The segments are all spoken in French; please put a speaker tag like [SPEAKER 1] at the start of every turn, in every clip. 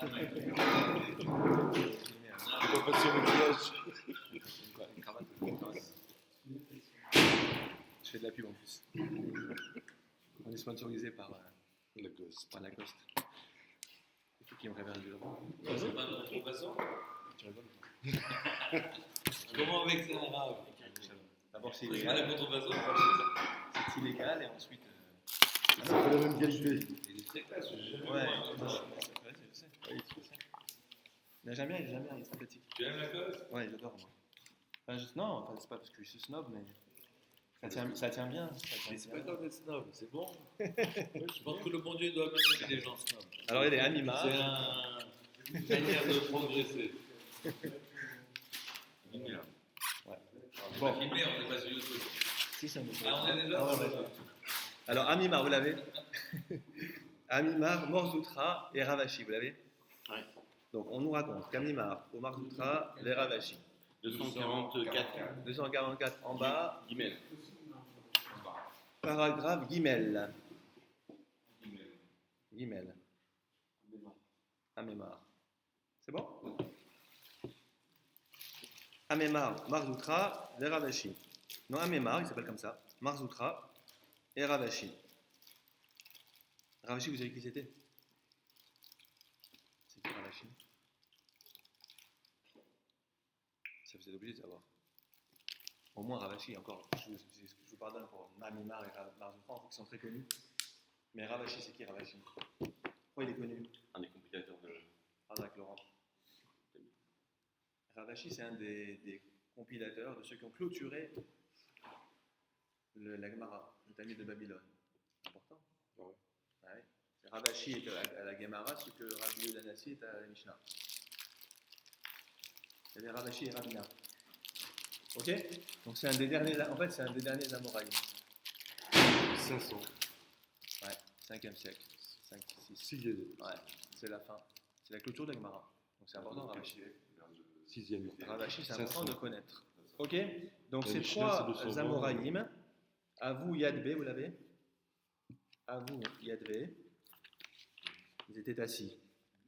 [SPEAKER 1] On va passer au maquillage.
[SPEAKER 2] Une cravate. Je fais de la pub en plus. On est sponsorisé par Lacoste. Il faut qu'ils me révèrent du droit.
[SPEAKER 3] C'est pas de contrefaçon.
[SPEAKER 2] Tu rigoles?
[SPEAKER 3] Comment avec ça arabe?
[SPEAKER 2] D'abord, c'est
[SPEAKER 3] C'est pas
[SPEAKER 2] illégal.
[SPEAKER 3] la contrefaçon.
[SPEAKER 2] C'est illégal et ensuite.
[SPEAKER 1] C'est pas la même qualité.
[SPEAKER 3] Il est très classe.
[SPEAKER 2] Ouais, je sais. Mais j'aime bien, il est sympathique.
[SPEAKER 3] Tu aimes la cause?
[SPEAKER 2] Ouais, j'adore moi. Non, c'est pas parce que je suis snob, mais ça tient bien.
[SPEAKER 3] Mais c'est pas grave d'être snob, c'est bon. Je pense que le bon Dieu doit même aimer les gens snobs.
[SPEAKER 2] Alors il est Amimar.
[SPEAKER 3] C'est une manière de progresser. Lumière.
[SPEAKER 2] Ouais.
[SPEAKER 3] Bon. Filmé, on n'est pas sur YouTube.
[SPEAKER 2] Si, c'est un peu.
[SPEAKER 3] Ah, on est déjà.
[SPEAKER 2] Ah, ouais. Alors Amimar, vous l'avez? Amimar, Morzoutra et Ravashi, vous l'avez?
[SPEAKER 4] Ouais.
[SPEAKER 2] Donc on nous raconte qu'Amimar, au Morzoutra, les Ravashi.
[SPEAKER 4] 244.
[SPEAKER 2] 244 en bas,
[SPEAKER 4] Guimel.
[SPEAKER 2] paragraphe Guimel. Guimel. Amimar. C'est bon? Amimar, Marzoutra, les Ravashi. Non, Amimar, il s'appelle comme ça. Marzoutra et Ravashi. Ravashi, vous savez qui c'était? C'est qui Ravashi? Ça vous êtes obligé de savoir. Au moins Ravashi, encore, je vous pardonne pour Amimar et Marzoutra, qui sont très connus. Mais Ravashi, c'est qui Ravashi? Pourquoi il est connu?
[SPEAKER 4] Un des compilateurs de.
[SPEAKER 2] Arnaque Laurent. Ravashi, c'est un des compilateurs de ceux qui ont clôturé la Gemara, le Talmud de Babylone. Important.
[SPEAKER 1] Ouais.
[SPEAKER 2] Ouais. Ravashi est à la Gemara, ce que Rabbi Yodanassi est à la Mishnah. Il y avait Ravashi et Rabina. Ok? Donc c'est un des derniers, en fait c'est un des derniers Amoraïm.
[SPEAKER 1] 500.
[SPEAKER 2] Ouais, 5e siècle. 5, 6.
[SPEAKER 1] 6e.
[SPEAKER 2] Ouais, c'est la fin. C'est la clôture de la Gemara. Donc c'est important Ravashi.
[SPEAKER 1] 6e.
[SPEAKER 2] Ravashi, c'est important de connaître. Ok? Donc
[SPEAKER 1] La
[SPEAKER 2] ces
[SPEAKER 1] Mishnah,
[SPEAKER 2] trois
[SPEAKER 1] c'est 220.
[SPEAKER 2] Amoraïm, Avou Yadvé, vous l'avez? Avou Yadvé, ils étaient assis.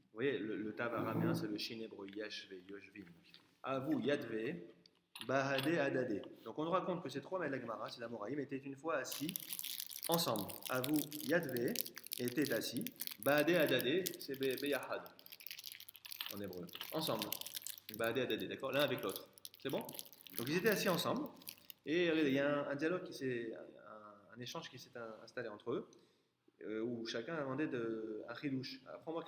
[SPEAKER 2] Vous voyez, le tav araméen, c'est le shin hébreu, Yashvé, Yoshvim. Avou Yadvé, Bahadé Adadé. Donc on nous raconte que ces trois Melagmara, ces Amoraïm, étaient une fois assis ensemble. Avou Yadvé étaient assis. Bahadé Adadé, c'est Beyahad en hébreu. Ensemble. Bahadé Adadé, d'accord? L'un avec l'autre. C'est bon? Donc ils étaient assis ensemble. Et regardez, il y a un dialogue un échange qui s'est installé entre eux, où chacun a demandé un chidouche. Apprends-nous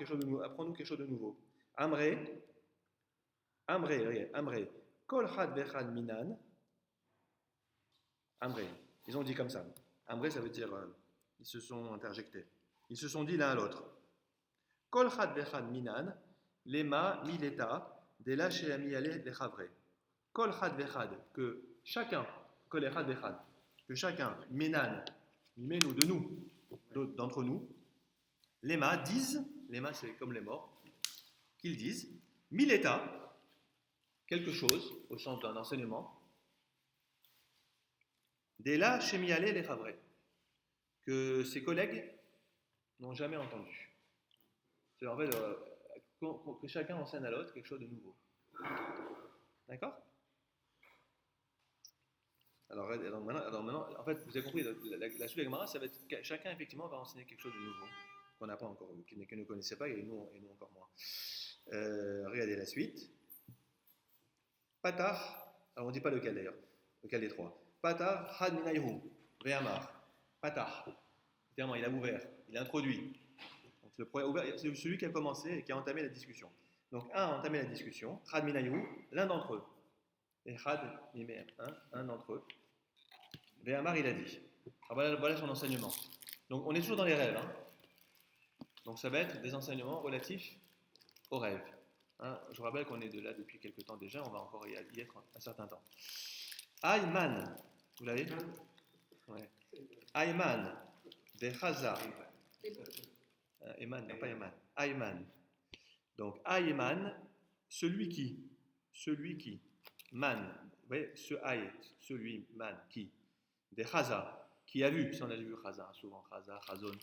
[SPEAKER 2] quelque chose de nouveau. Amré, Kol had vechad minan. Amré. Ils ont dit comme ça. Amré, ça veut dire ils se sont interjectés. Ils se sont dit l'un à l'autre. Kol had vechad minan, lema mileta, dela sheami ale lechavre. Kol had vechad, que chacun, kol echad vechad, que chacun, minan, mimenu de nous, d'entre nous, lema disent, lema c'est comme les morts, qu'ils disent, mileta, quelque chose, au sens d'un enseignement, dela shemiale lechavre, que ses collègues n'ont jamais entendu. C'est en fait que chacun enseigne à l'autre quelque chose de nouveau. D'accord? Alors maintenant, en fait, vous avez compris, la suite de la Gemara, ça va être que chacun effectivement va enseigner quelque chose de nouveau qu'on n'a pas encore vu, que ne connaissait pas et nous encore moins. Regardez la suite. Patar, alors on ne dit pas lequel d'ailleurs, lequel des trois. Patar had minayhu, ve'amar. Patar, évidemment, il a ouvert, il a introduit. Donc c'est celui qui a commencé et qui a entamé la discussion. Donc un a entamé la discussion, had minayhu, l'un d'entre eux. Et had mimer, un d'entre eux. Ve'amar, il a dit. Alors voilà son enseignement. Donc on est toujours dans les rêves. Donc ça va être des enseignements relatifs aux rêves. Je vous rappelle qu'on est de là depuis quelques temps déjà, on va encore y être un certain temps. Ayman, vous l'avez? Ouais. Ayman, Vechaza. Ayman, non pas Ayman. Ayman. Donc Ayman, celui qui, man, vous voyez, celui, man, qui, Vechaza, qui a vu, si on a vu Chaza, souvent Chaza, Chazon,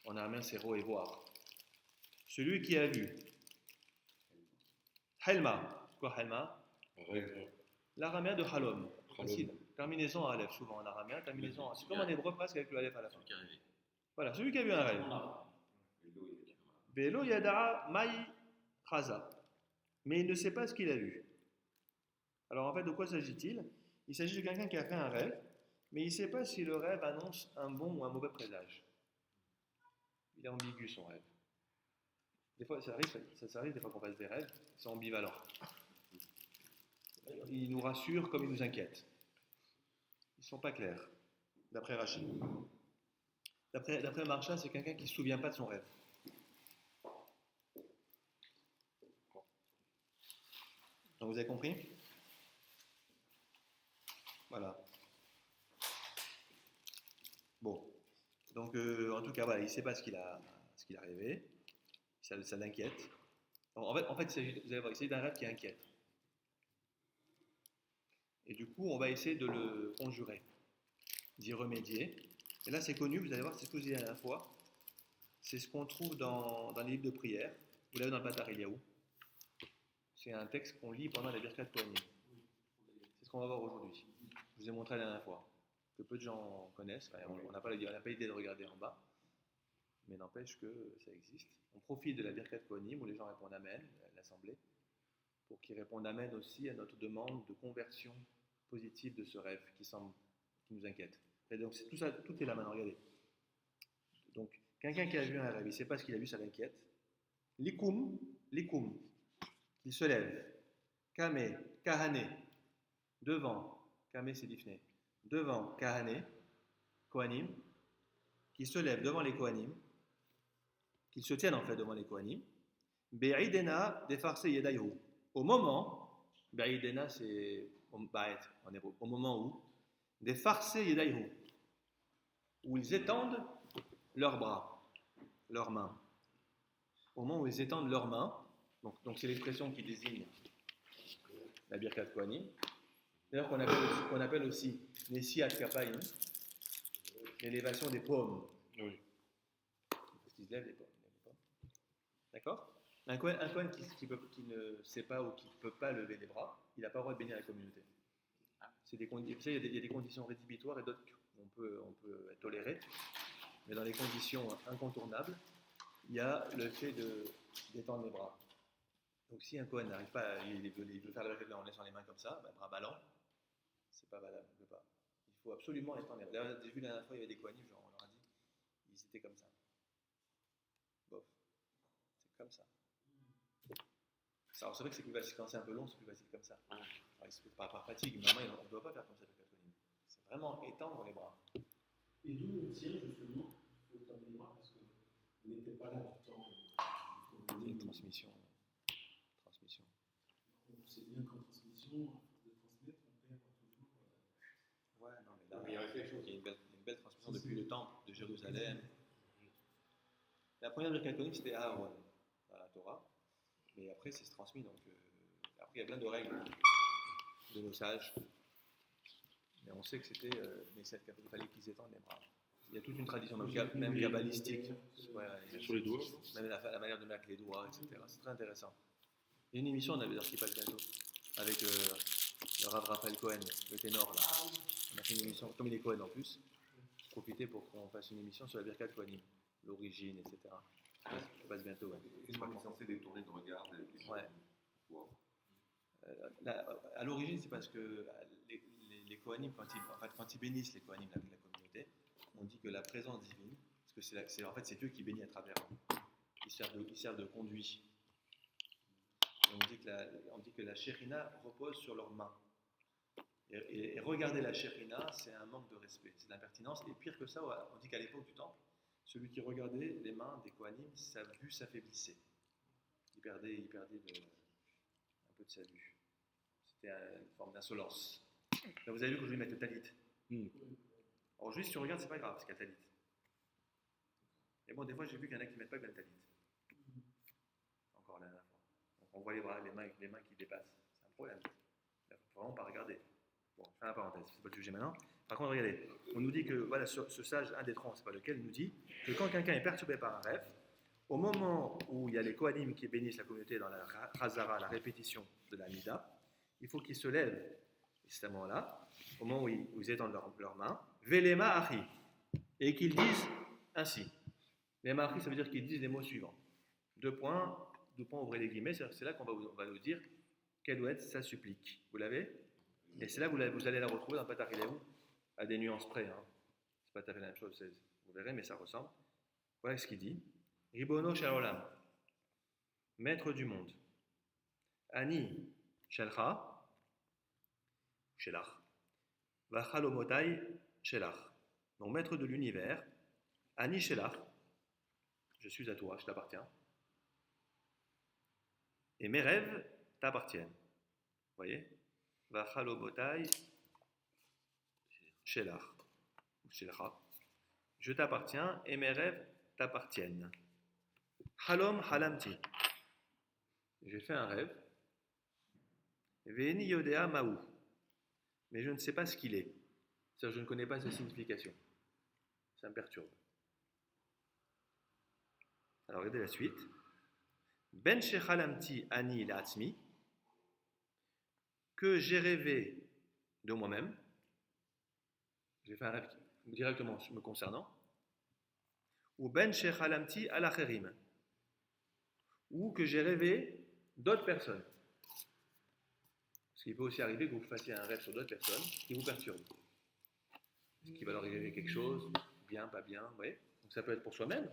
[SPEAKER 2] on a un c'est ro et voir. Celui qui a vu, Helma. C'est quoi Helma?
[SPEAKER 1] Rêve.
[SPEAKER 2] L'araméen de Halom.
[SPEAKER 1] Halom.
[SPEAKER 2] Facile. Terminaison à Aleph, souvent en araméen. Terminaison à... C'est comme en hébreu presque avec le Aleph à la fin.
[SPEAKER 4] Celui qui est arrivé.
[SPEAKER 2] Voilà, celui qui a vu un rêve. Velo yada'a mai chaza. Mais il ne sait pas ce qu'il a vu. Alors en fait, de quoi s'agit-il? Il s'agit de quelqu'un qui a fait un rêve, mais il ne sait pas si le rêve annonce un bon ou un mauvais présage. Il est ambigu son rêve. Des fois, ça arrive des fois qu'on fasse des rêves, ils sont ambivalents. Ils nous rassurent comme ils nous inquiètent. Ils ne sont pas clairs, d'après Rachid. D'après Marcha, c'est quelqu'un qui ne se souvient pas de son rêve. Donc vous avez compris? Voilà. Bon. Donc en tout cas, voilà, il ne sait pas ce qu'il a rêvé. Ça l'inquiète. En fait, vous allez voir, il s'agit d'un rêve qui inquiète. Et du coup, on va essayer de le conjurer, d'y remédier. Et là, c'est connu, vous allez voir, c'est ce que je vous ai dit la dernière fois. C'est ce qu'on trouve dans les livres de prière. Vous l'avez dans le Batar Eliaou. C'est un texte qu'on lit pendant la Birkat Kohanim. C'est ce qu'on va voir aujourd'hui. Je vous ai montré la dernière fois, que peu de gens connaissent. Enfin, on n'a pas l'idée de regarder en bas, mais n'empêche que ça existe. On profite de la Birkat Kohanim où les gens répondent Amen, à l'Assemblée, pour qu'ils répondent Amen aussi à notre demande de conversion positive de ce rêve qui nous inquiète. Et donc tout ça, tout est là maintenant, regardez. Donc, quelqu'un qui a vu un rêve, il ne sait pas ce qu'il a vu, ça l'inquiète. Likoum, il se lève. Kame, kahane, devant. Kame, c'est difné. Devant kahane, kohanim, qui se lève devant les kohanim, qu'ils se tiennent en fait devant les kohanim. Be'idena defarse yedayhu. Au moment, be'idena c'est ba'et en hébreu, au moment où, defarse yedayhu, où ils étendent leurs bras, leurs mains. Au moment où ils étendent leurs mains, donc c'est l'expression qui désigne la Birkat Kohanim, d'ailleurs qu'on appelle aussi Nesiat Kapaim, l'élévation des paumes.
[SPEAKER 1] Oui.
[SPEAKER 2] Parce qu'ils lèvent les paumes. D'accord? Un Kohen qui ne sait pas ou qui ne peut pas lever les bras, il n'a pas le droit de bénir la communauté. Il y a des conditions rédhibitoires et d'autres qu'on peut tolérer, mais dans les conditions incontournables, il y a le fait d'étendre les bras. Donc si un Kohen n'arrive pas, il veut faire le rêve en laissant les mains comme ça, bras ballants, c'est pas valable, il veut pas. Il faut absolument étendre les bras. D'ailleurs, j'ai vu la dernière fois, il y avait des Kohanim, genre on leur a dit, ils étaient comme ça. Bof, c'est comme ça. Alors c'est vrai que c'est plus facile quand c'est un peu long, c'est plus facile comme ça. Alors, c'est par fatigue, mais normalement on ne doit pas faire comme ça avec la Kohanim. C'est vraiment étendre les bras.
[SPEAKER 5] Et d'où on tient justement, il faut étendre les bras parce que vous n'étiez pas là tout le temps.
[SPEAKER 2] Une transmission.
[SPEAKER 5] On sait bien qu'en transmission, de transmettre, on perd toujours.
[SPEAKER 2] Ouais, non, mais là, il y a une belle transmission depuis le temple de Jérusalem. La première Birkat Kohanim, c'était Aaron, dans la Torah. Mais après, c'est transmis. Donc, après, il y a plein de règles de nos sages. Mais on sait que c'était Nesiat Kapaim, il fallait qu'ils étendent les bras. Il y a toute une tradition, même kabbalistique. Ouais,
[SPEAKER 1] Sur les doigts.
[SPEAKER 2] Même la manière de mettre les doigts, etc. C'est très intéressant. Il y a une émission, on avait d'ailleurs qui passe bientôt, avec le Rav Raphaël Cohen, le ténor là. On a fait une émission, comme il est Cohen en plus, profiter pour qu'on fasse une émission sur la Birkat Kohanim, l'origine, etc. Ça passe bientôt. Ouais.
[SPEAKER 4] C'est pas censé détourner de regard.
[SPEAKER 2] Ouais. À l'origine, c'est parce que les Kohanim, quand ils bénissent les Kohanim, la communauté, on dit que la présence divine, parce que en fait c'est Dieu qui bénit à travers eux, ils servent de conduit. Et on dit que la Shérina repose sur leurs mains. Et regarder la Shérina, c'est un manque de respect, c'est de l'impertinence. Et pire que ça, on dit qu'à l'époque du Temple, celui qui regardait les mains des Kohanim, sa vue s'affaiblissait. Il perdait un peu de sa vue. C'était une forme d'insolence. Là, vous avez vu que je lui mette le talit. Alors juste si on regarde, c'est pas grave, parce qu'il y a le talit. Et bon, des fois, j'ai vu qu'il y en a qui ne mettent pas bien le talit. Encore la dernière fois. Donc on voit les bras, les mains qui dépassent. C'est un problème. Il ne faut vraiment pas regarder. Bon, je fais la parenthèse, c'est pas le sujet maintenant. Par contre, regardez, on nous dit que, voilà, ce sage, un des trois, on ne sait pas lequel, nous dit que quand quelqu'un est perturbé par un rêve, au moment où il y a les Kohanim qui bénissent la communauté dans la Chazara, la répétition de la Mida, il faut qu'ils se lèvent à ce moment-là, au moment où ils étendent leurs mains, Velema Achi, et qu'ils disent ainsi. Velema Achi, ça veut dire qu'ils disent les mots suivants. Deux points, ouvrez les guillemets, c'est là qu'on va nous dire quelle doit être sa supplique. Vous l'avez? Et c'est là que vous allez la retrouver dans Patarileu, à des nuances près. Hein. C'est pas tout à fait la même chose, vous verrez, mais ça ressemble. Voilà ce qu'il dit. Ribono Shalolam, maître du monde. Ani Shelcha, Shelach. Vachalomotai Shelach. Donc, maître de l'univers. Ani Shelach, je suis à toi, je t'appartiens. Et mes rêves t'appartiennent. Vous voyez? Vachalomotai Shelach. Shelcha. Je t'appartiens et mes rêves t'appartiennent. Halom halamti. J'ai fait un rêve. Veni yodea maou. Mais je ne sais pas ce qu'il est. C'est-à-dire, je ne connais pas sa signification. Ça me perturbe. Alors, regardez la suite. Ben shechalamti ani la'atzmi. Que j'ai rêvé de moi-même. J'ai fait un rêve directement me concernant. Ou ben shechalamti alacherim. Ou que j'ai rêvé d'autres personnes. Parce qu'il peut aussi arriver que vous fassiez un rêve sur d'autres personnes qui vous perturbent. Qui va leur arriver quelque chose, bien, pas bien, vous voyez. Donc ça peut être pour soi-même,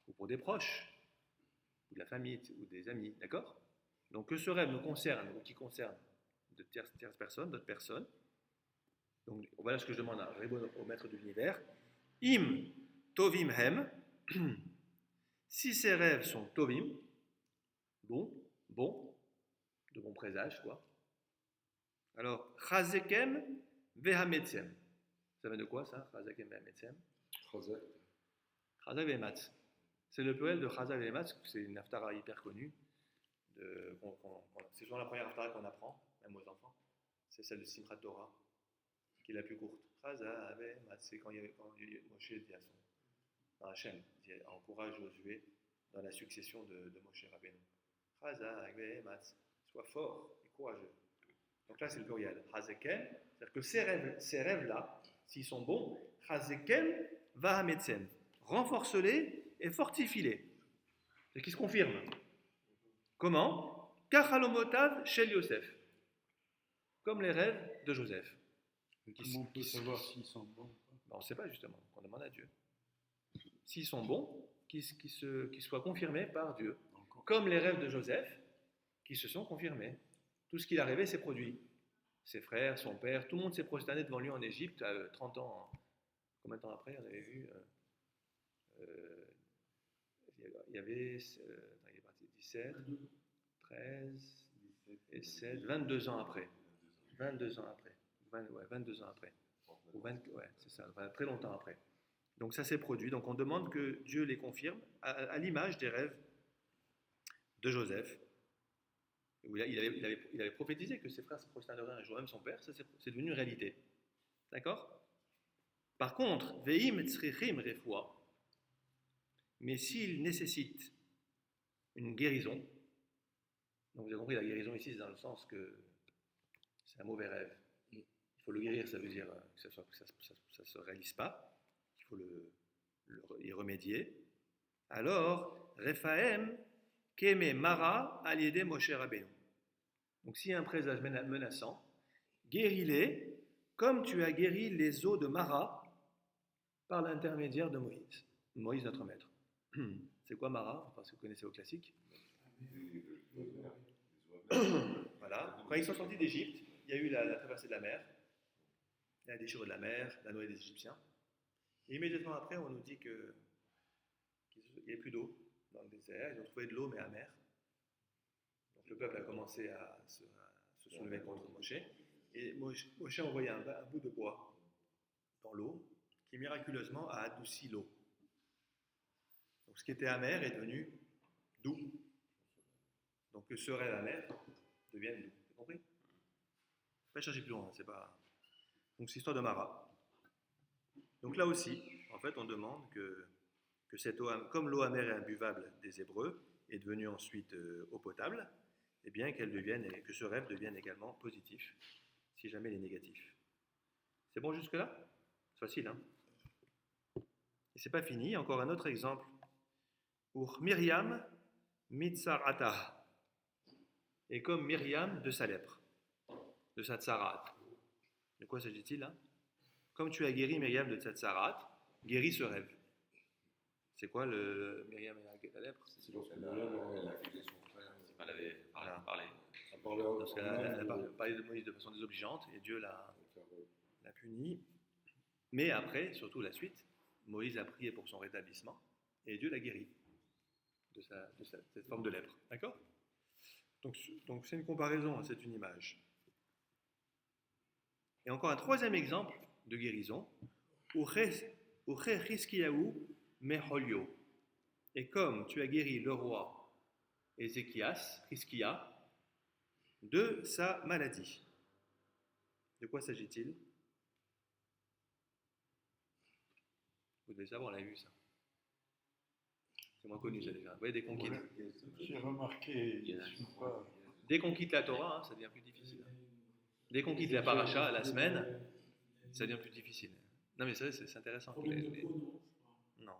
[SPEAKER 2] ou pour des proches, ou de la famille, ou des amis, d'accord? Donc que ce rêve me concerne, ou qui concerne de tierces personnes, d'autres personnes. Donc voilà ce que je demande au maître de l'univers. Im tovim hem, si ces rêves sont tovim, bon, de bon présage, quoi. Alors, chazekem vehametsem. Ça vient de quoi ça? Chazekem vehametsem.
[SPEAKER 1] Chazak.
[SPEAKER 2] Chazak vehematz. C'est le pluriel de Chazak vehematz, c'est une haftara hyper connue. C'est souvent la première haftara qu'on apprend, même aux enfants. C'est celle de Simchat Torah, qui est la plus courte. Chazak vehematz, c'est quand Moshe dit à Hachem, encourage Josué dans la succession de Moshe Rabbeinu. Chazak vehematz, sois fort et courageux. Donc là, c'est le pluriel. Chazekem, c'est-à-dire que ces rêves-là, s'ils sont bons, Chazekem vahametsem, renforce-les et fortifie-les. C'est qu'ils se confirment. Comment? Kachalomotav shel Yosef. Comme les rêves de Joseph.
[SPEAKER 5] Comment on peut savoir s'ils sont bons?
[SPEAKER 2] On ne sait pas justement, on demande à Dieu. S'ils sont bons, qu'ils soient confirmés par Dieu. Comme les rêves de Joseph, qui se sont confirmés. Tout ce qu'il a rêvé s'est produit. Ses frères, son père, tout le monde s'est prosterné devant lui en Égypte, 30 ans. Combien de temps après, on avait vu il y avait il est parti 17, 13 et 7, 22 ans après. 22 ans après. 22 ans après. Ou 20, ouais, c'est ça, très longtemps après. Donc ça s'est produit. Donc on demande que Dieu les confirme à l'image des rêves de Joseph. Il avait prophétisé que ses frères se prosterneraient un jour, même son père, ça c'est devenu une réalité. D'accord? Par contre, veim tzrichim refoua, mais s'il nécessite une guérison, donc vous avez compris, la guérison ici, c'est dans le sens que c'est un mauvais rêve. Il faut le guérir, ça veut dire que ça ne se réalise pas, il faut y remédier. Alors, Rephaim, Keme Mara aliédé Moshe Rabbeinu. Donc, s'il y a un présage menaçant, guéris-les comme tu as guéri les eaux de Mara par l'intermédiaire de Moïse. Moïse, notre maître. C'est quoi Mara? Parce que vous connaissez au classique. Voilà. Quand ils sont sortis d'Égypte, il y a eu la traversée de la mer, la déchirure de la mer, la noyade des Égyptiens. Et immédiatement après, on nous dit qu'il n'y avait plus d'eau dans le désert. Ils ont trouvé de l'eau, mais amère. Donc le peuple a commencé à se soulever contre Moshe. Et Moshe a envoyé un bout de bois dans l'eau qui miraculeusement a adouci l'eau. Donc ce qui était amer est devenu doux. Donc que ce rêve amer devienne doux. Vous compris? Pas chercher plus loin, c'est pas. Donc c'est l'histoire de Mara. Donc là aussi, en fait, on demande que que cette eau, comme l'eau amère et imbuvable des Hébreux est devenue ensuite eau potable, eh bien que ce rêve devienne également positif, si jamais il est négatif. C'est bon jusque-là? C'est facile, hein? Et c'est pas fini, encore un autre exemple. Pour Myriam mitzarata, et comme Myriam de sa lèpre, de sa tsarat. De quoi s'agit-il là? Comme tu as guéri Myriam de sa tsarat, guéris ce rêve. C'est quoi le Myriam et la lèpre?
[SPEAKER 1] C'est lorsque Myriam
[SPEAKER 4] Elle a quitté son frère.
[SPEAKER 3] Elle avait parlé.
[SPEAKER 1] a parlé
[SPEAKER 2] Parce qu'elle a parlé de Moïse de façon désobligeante et Dieu l'a puni. Mais après, surtout la suite, Moïse a prié pour son rétablissement et Dieu l'a guéri de cette forme de lèpre. D'accord? Donc c'est une comparaison, c'est une image. Et encore un troisième exemple de guérison. Meholio. Et comme tu as guéri le roi Hiskia, de sa maladie. De quoi s'agit-il? Vous devez savoir, on l'a vu ça. C'est moins connu ça déjà. Vous voyez, dès qu'on quitte,
[SPEAKER 1] J'ai remarqué,
[SPEAKER 2] dès qu'on quitte la Torah, hein, ça devient plus difficile. Dès qu'on quitte la paracha, la semaine, ça devient plus difficile. Non mais c'est intéressant.
[SPEAKER 5] Problème de peau, non, je crois.
[SPEAKER 2] Non.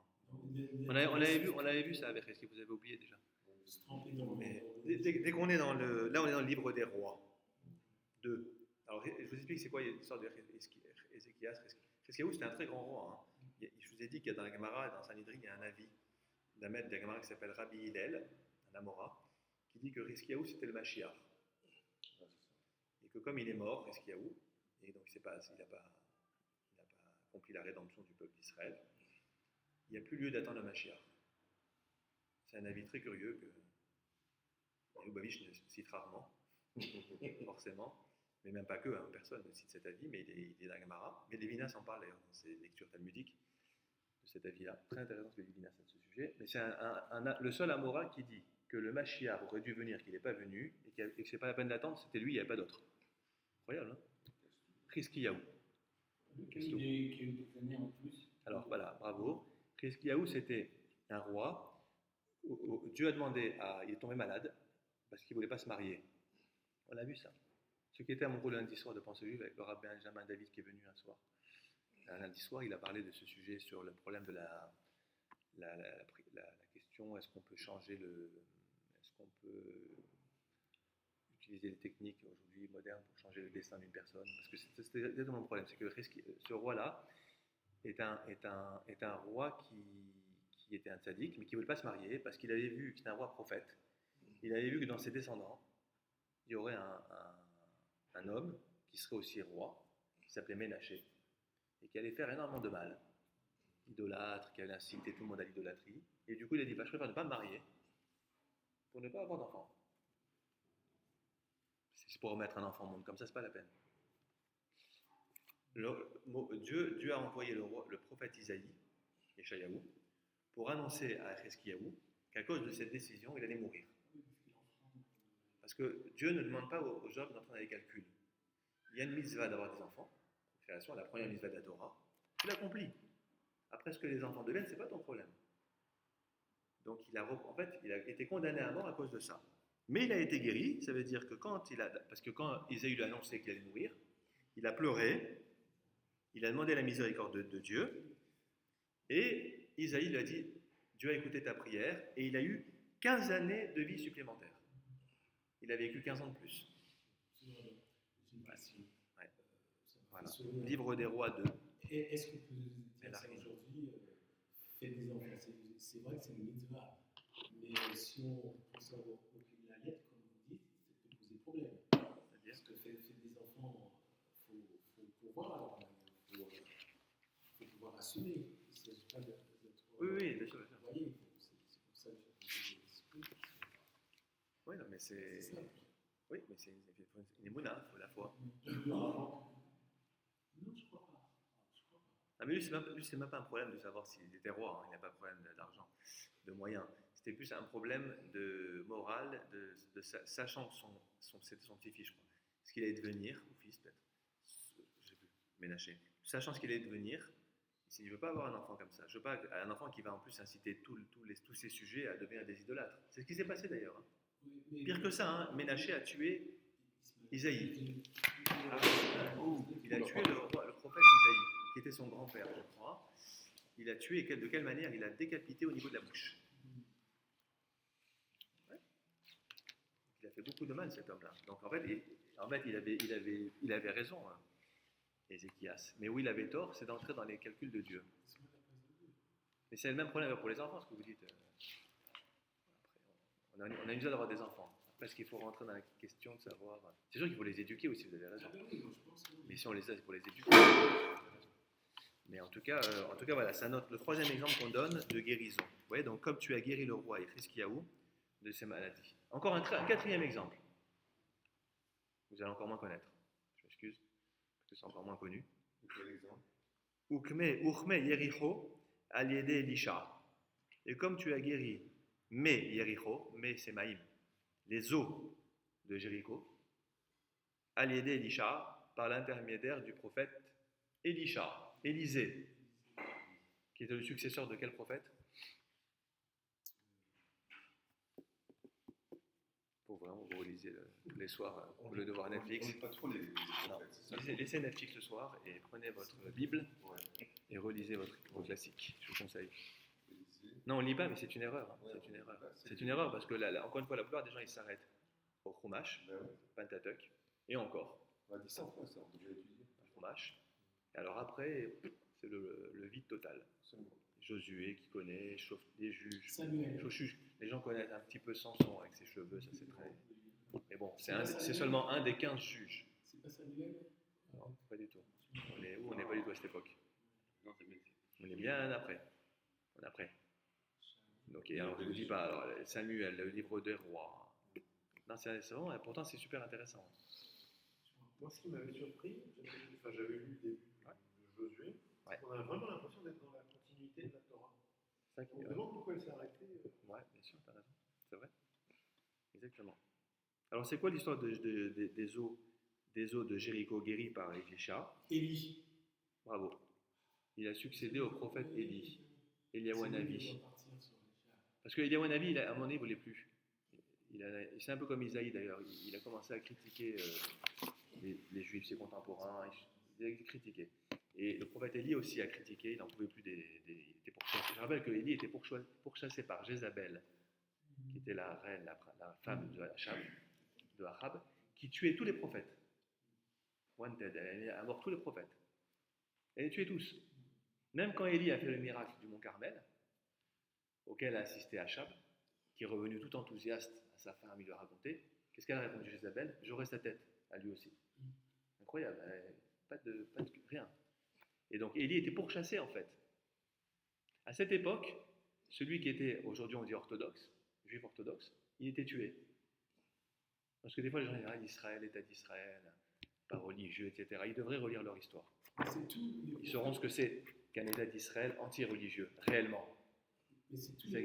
[SPEAKER 2] On avait vu ça avec ce que vous avez oublié déjà.
[SPEAKER 5] Se tremper dans
[SPEAKER 2] Mais dès qu'on est dans le... Là, on est dans le livre des rois. 2. Alors, je vous explique c'est quoi l'histoire de Ézéchias. Hiskiaou, c'était un très grand roi. Hein. Je vous ai dit qu'il y a dans la Gemara, dans Sanhedrin, il y a un avis d'un maître de la Gemara qui s'appelle Rabbi Hillel, un Amora, qui dit que Hiskiaou, c'était le Mashiach. Et que comme il est mort, Hiskiaou, et donc il n'a pas accompli la rédemption du peuple d'Israël, il n'y a plus lieu d'attendre le Mashiach. C'est un avis très curieux que Lubavitch ne cite rarement, forcément, mais même pas que, hein, personne ne cite cet avis, mais il est dans la Gemara. Mais Lévinas en parle d'ailleurs dans ses lectures talmudiques de cet avis-là. Très intéressant ce que Lévinas a de ce sujet. Mais c'est le seul Amora qui dit que le Mashiach aurait dû venir, qu'il n'est pas venu, et que ce n'est pas la peine d'attendre, c'était lui, il n'y avait pas d'autre. Incroyable, hein? Hiskiaou.
[SPEAKER 5] Qui a eu des années en plus.
[SPEAKER 2] Alors voilà, bravo. Hiskiaou, c'était un roi. Dieu a demandé il est tombé malade parce qu'il ne voulait pas se marier. On a vu ça. Ce qui était à mon cours le lundi soir de pensée juive avec le rabbin Benjamin David qui est venu un soir. Un lundi soir, il a parlé de ce sujet sur le problème de la question est-ce qu'on peut est-ce qu'on peut utiliser des techniques aujourd'hui modernes pour changer le destin d'une personne? Parce que c'était exactement le problème, c'est que ce roi-là est un roi qui était un tzaddik, mais qui ne voulait pas se marier parce qu'il avait vu, c'était un roi prophète, il avait vu que dans ses descendants, il y aurait un homme qui serait aussi roi, qui s'appelait Ménaché, et qui allait faire énormément de mal, idolâtre, qui allait inciter tout le monde à l'idolâtrie, et du coup il a dit, je préfère ne pas me marier, pour ne pas avoir d'enfant. Si c'est pour remettre un enfant au monde, comme ça, c'est pas la peine. Dieu a envoyé le prophète Isaïe, Yeshayahu, pour annoncer à Hiskiaou qu'à cause de cette décision, il allait mourir. Parce que Dieu ne demande pas aux hommes d'entrer dans les calculs. Il y a une mitzvah d'avoir des enfants, création, la première mitzvah de la Torah, tu l'accomplis. Après, ce que les enfants deviennent, ce n'est pas ton problème. Donc, il a été condamné à mort à cause de ça. Mais il a été guéri, ça veut dire que parce que quand Isaïe lui a annoncé qu'il allait mourir, il a pleuré, il a demandé la miséricorde de Dieu, et Isaïe lui a dit, Dieu a écouté ta prière, et il a eu 15 années de vie supplémentaire. Il a vécu 15 ans de plus.
[SPEAKER 5] J'ai une question.
[SPEAKER 2] Ouais. Voilà. Livre des rois 2.
[SPEAKER 5] Est-ce qu'on peut dire ça aujourd'hui, faites des enfants? C'est vrai que c'est une mitzvah, mais si on pense avoir aucune la lettre, comme vous dites, ça peut poser problème. Parce que faites des enfants, il faut pouvoir, faut pouvoir assumer. Il ne s'agit pas d'être.
[SPEAKER 2] Oui, bien sûr.
[SPEAKER 5] Vous voyez, c'est pour ça que je l'esprit.
[SPEAKER 2] Oui, non, mais c'est.
[SPEAKER 5] Ça.
[SPEAKER 2] Oui, mais c'est une émouna, il faut la foi.
[SPEAKER 5] Non, je crois pas.
[SPEAKER 2] Ah, mais lui, c'est même pas un problème de savoir s'il était roi, hein. Il n'y a pas de problème d'argent, de moyens. C'était plus un problème de morale, sachant c'était son petit-fils, je crois, ce qu'il allait devenir, ou fils peut-être, j'ai vu, Ménaché. Sachant ce qu'il allait devenir, Je ne veux pas avoir un enfant comme ça. Je veux pas un enfant qui va en plus inciter tous ces sujets à devenir des idolâtres. C'est ce qui s'est passé d'ailleurs. Hein. Pire que ça, hein, Ménaché a tué Isaïe. Il a tué le prophète Isaïe, qui était son grand-père, je crois. Il a tué, de quelle manière? Il a décapité au niveau de la bouche. Ouais. Il a fait beaucoup de mal, cet homme-là. Donc en fait, il avait raison, hein, Ézéchias. Mais où il avait tort, c'est d'entrer dans les calculs de Dieu. Mais c'est le même problème pour les enfants, ce que vous dites. On a une besoin d'avoir des enfants. Parce qu'il faut rentrer dans la question de savoir. C'est sûr qu'il faut les éduquer aussi, vous avez raison. Mais si on les a, c'est pour les éduquer. Mais en tout cas, voilà, c'est le troisième exemple qu'on donne de guérison. Vous voyez, donc comme tu as guéri le roi Hiskiaou de ses maladies. Encore un quatrième exemple. Vous allez encore moins connaître. Je m'excuse, parce que c'est encore moins connu.
[SPEAKER 4] Quel exemple?
[SPEAKER 2] Uchme Yericho aliede Elisha. Et comme tu as guéri Yericho, c'est Maïm, les eaux de Jéricho, aliede Elisha, par l'intermédiaire du prophète Élisée, qui était le successeur de quel prophète? Pour vraiment vous relisez tous les soirs au lieu de voir Netflix.
[SPEAKER 4] On n'est pas trop les prophètes, c'est ça?
[SPEAKER 2] Laissez Netflix le soir et prenez votre Bible et relisez vos classiques, je vous conseille. Non, on ne lit pas, mais c'est une erreur. Hein. C'est une erreur. C'est une erreur parce que, encore une fois, la plupart des gens, ils s'arrêtent au Chumash, Pentateuch, et encore.
[SPEAKER 4] On a dit ça en France, on a déjà étudié.
[SPEAKER 2] Chumash. Et alors après, c'est le vide total. Josué qui connaît, les juges. Les gens connaissent un petit peu Samson avec ses cheveux, ça c'est très. Mais bon, c'est seulement un des 15 juges.
[SPEAKER 5] C'est pas Samuel?
[SPEAKER 2] Non, pas du tout. On n'est pas du tout à cette époque.
[SPEAKER 3] Non, c'est bien.
[SPEAKER 2] On est bien après. On est après. Donc, alors, je ne vous dis pas, alors, Samuel, le livre des rois. Non, c'est vraiment, pourtant c'est super intéressant.
[SPEAKER 1] Moi, ce qui m'avait surpris, j'avais lu le début de Josué, on a vraiment l'impression d'être dans la continuité de la Torah.
[SPEAKER 2] Ça
[SPEAKER 1] On se demande pourquoi elle s'est arrêtée.
[SPEAKER 2] Ouais, bien sûr, tu as raison. C'est vrai. Exactement. Alors, c'est quoi l'histoire des eaux de Jéricho guéries par Élisha?
[SPEAKER 5] Élie.
[SPEAKER 2] Bravo. Il a succédé au prophète Élie, Eliyahu Hanavi. Parce que Eliyahu Hanavi, à un moment donné, il ne voulait plus. C'est un peu comme Isaïe d'ailleurs. Il a commencé à critiquer les Juifs, ses contemporains. Il a critiqué. Et le prophète Élie aussi a critiqué. Il n'en pouvait plus il était pourchassé. Je rappelle que Élie était pourchassé par Jézabel, qui était la reine, la femme de Achab, qui tuait tous les prophètes. Wanted, elle a mort tous les prophètes. Elle les tuait tous. Même quand Élie a fait le miracle du mont Carmel, auquel a assisté Achab, qui est revenu tout enthousiaste à sa femme, il lui a raconté, qu'est-ce qu'elle a répondu Jézabel? J'aurai sa tête, à lui aussi. Incroyable, pas de rien. Et donc Élie était pourchassé en fait. À cette époque, celui qui était, aujourd'hui on dit orthodoxe, juif orthodoxe, il était tué. Parce que des fois les gens disent Israël, l'État d'Israël, pas religieux, etc. Ils devraient relire leur histoire.
[SPEAKER 5] C'est tout.
[SPEAKER 2] Ils sauront ce que c'est qu'un État d'Israël anti-religieux, réellement.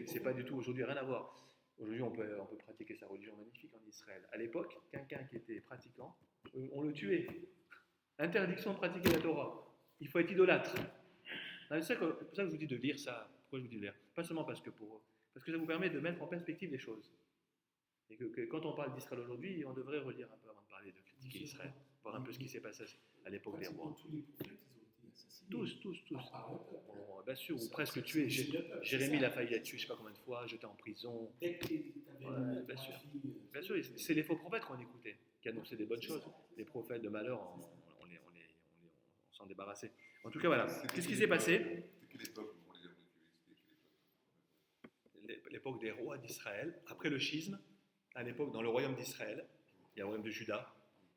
[SPEAKER 2] C'est pas du tout aujourd'hui, rien à voir. Aujourd'hui, on peut pratiquer sa religion magnifique en Israël. À l'époque, quelqu'un qui était pratiquant, on le tuait. Interdiction de pratiquer la Torah. Il faut être idolâtre. C'est pour ça que je vous dis de lire ça. Pourquoi je vous dis de lire? Pas seulement parce que ça vous permet de mettre en perspective les choses. Et que quand on parle d'Israël aujourd'hui, on devrait relire un peu avant de parler de critiquer Israël. Voir un peu ce qui s'est passé à l'époque des rois.
[SPEAKER 5] Tous les prophètes, ils ont été assassinés.
[SPEAKER 2] Tous. Bon, bien sûr, ou presque tués. Jérémie l'a failli être tué, je ne sais pas combien de fois, jeté en prison.
[SPEAKER 5] Dès que tu avais
[SPEAKER 2] Bien sûr. Bien sûr, c'est les faux prophètes qu'on écoutait, qui annonçaient des bonnes choses. Les prophètes de malheur, on s'en débarrassait. En tout cas, voilà. Qu'est-ce qui s'est passé?
[SPEAKER 4] C'est quelle époque?
[SPEAKER 2] L'époque des rois d'Israël, après le schisme, à l'époque, dans le royaume d'Israël, il y a le royaume de Juda,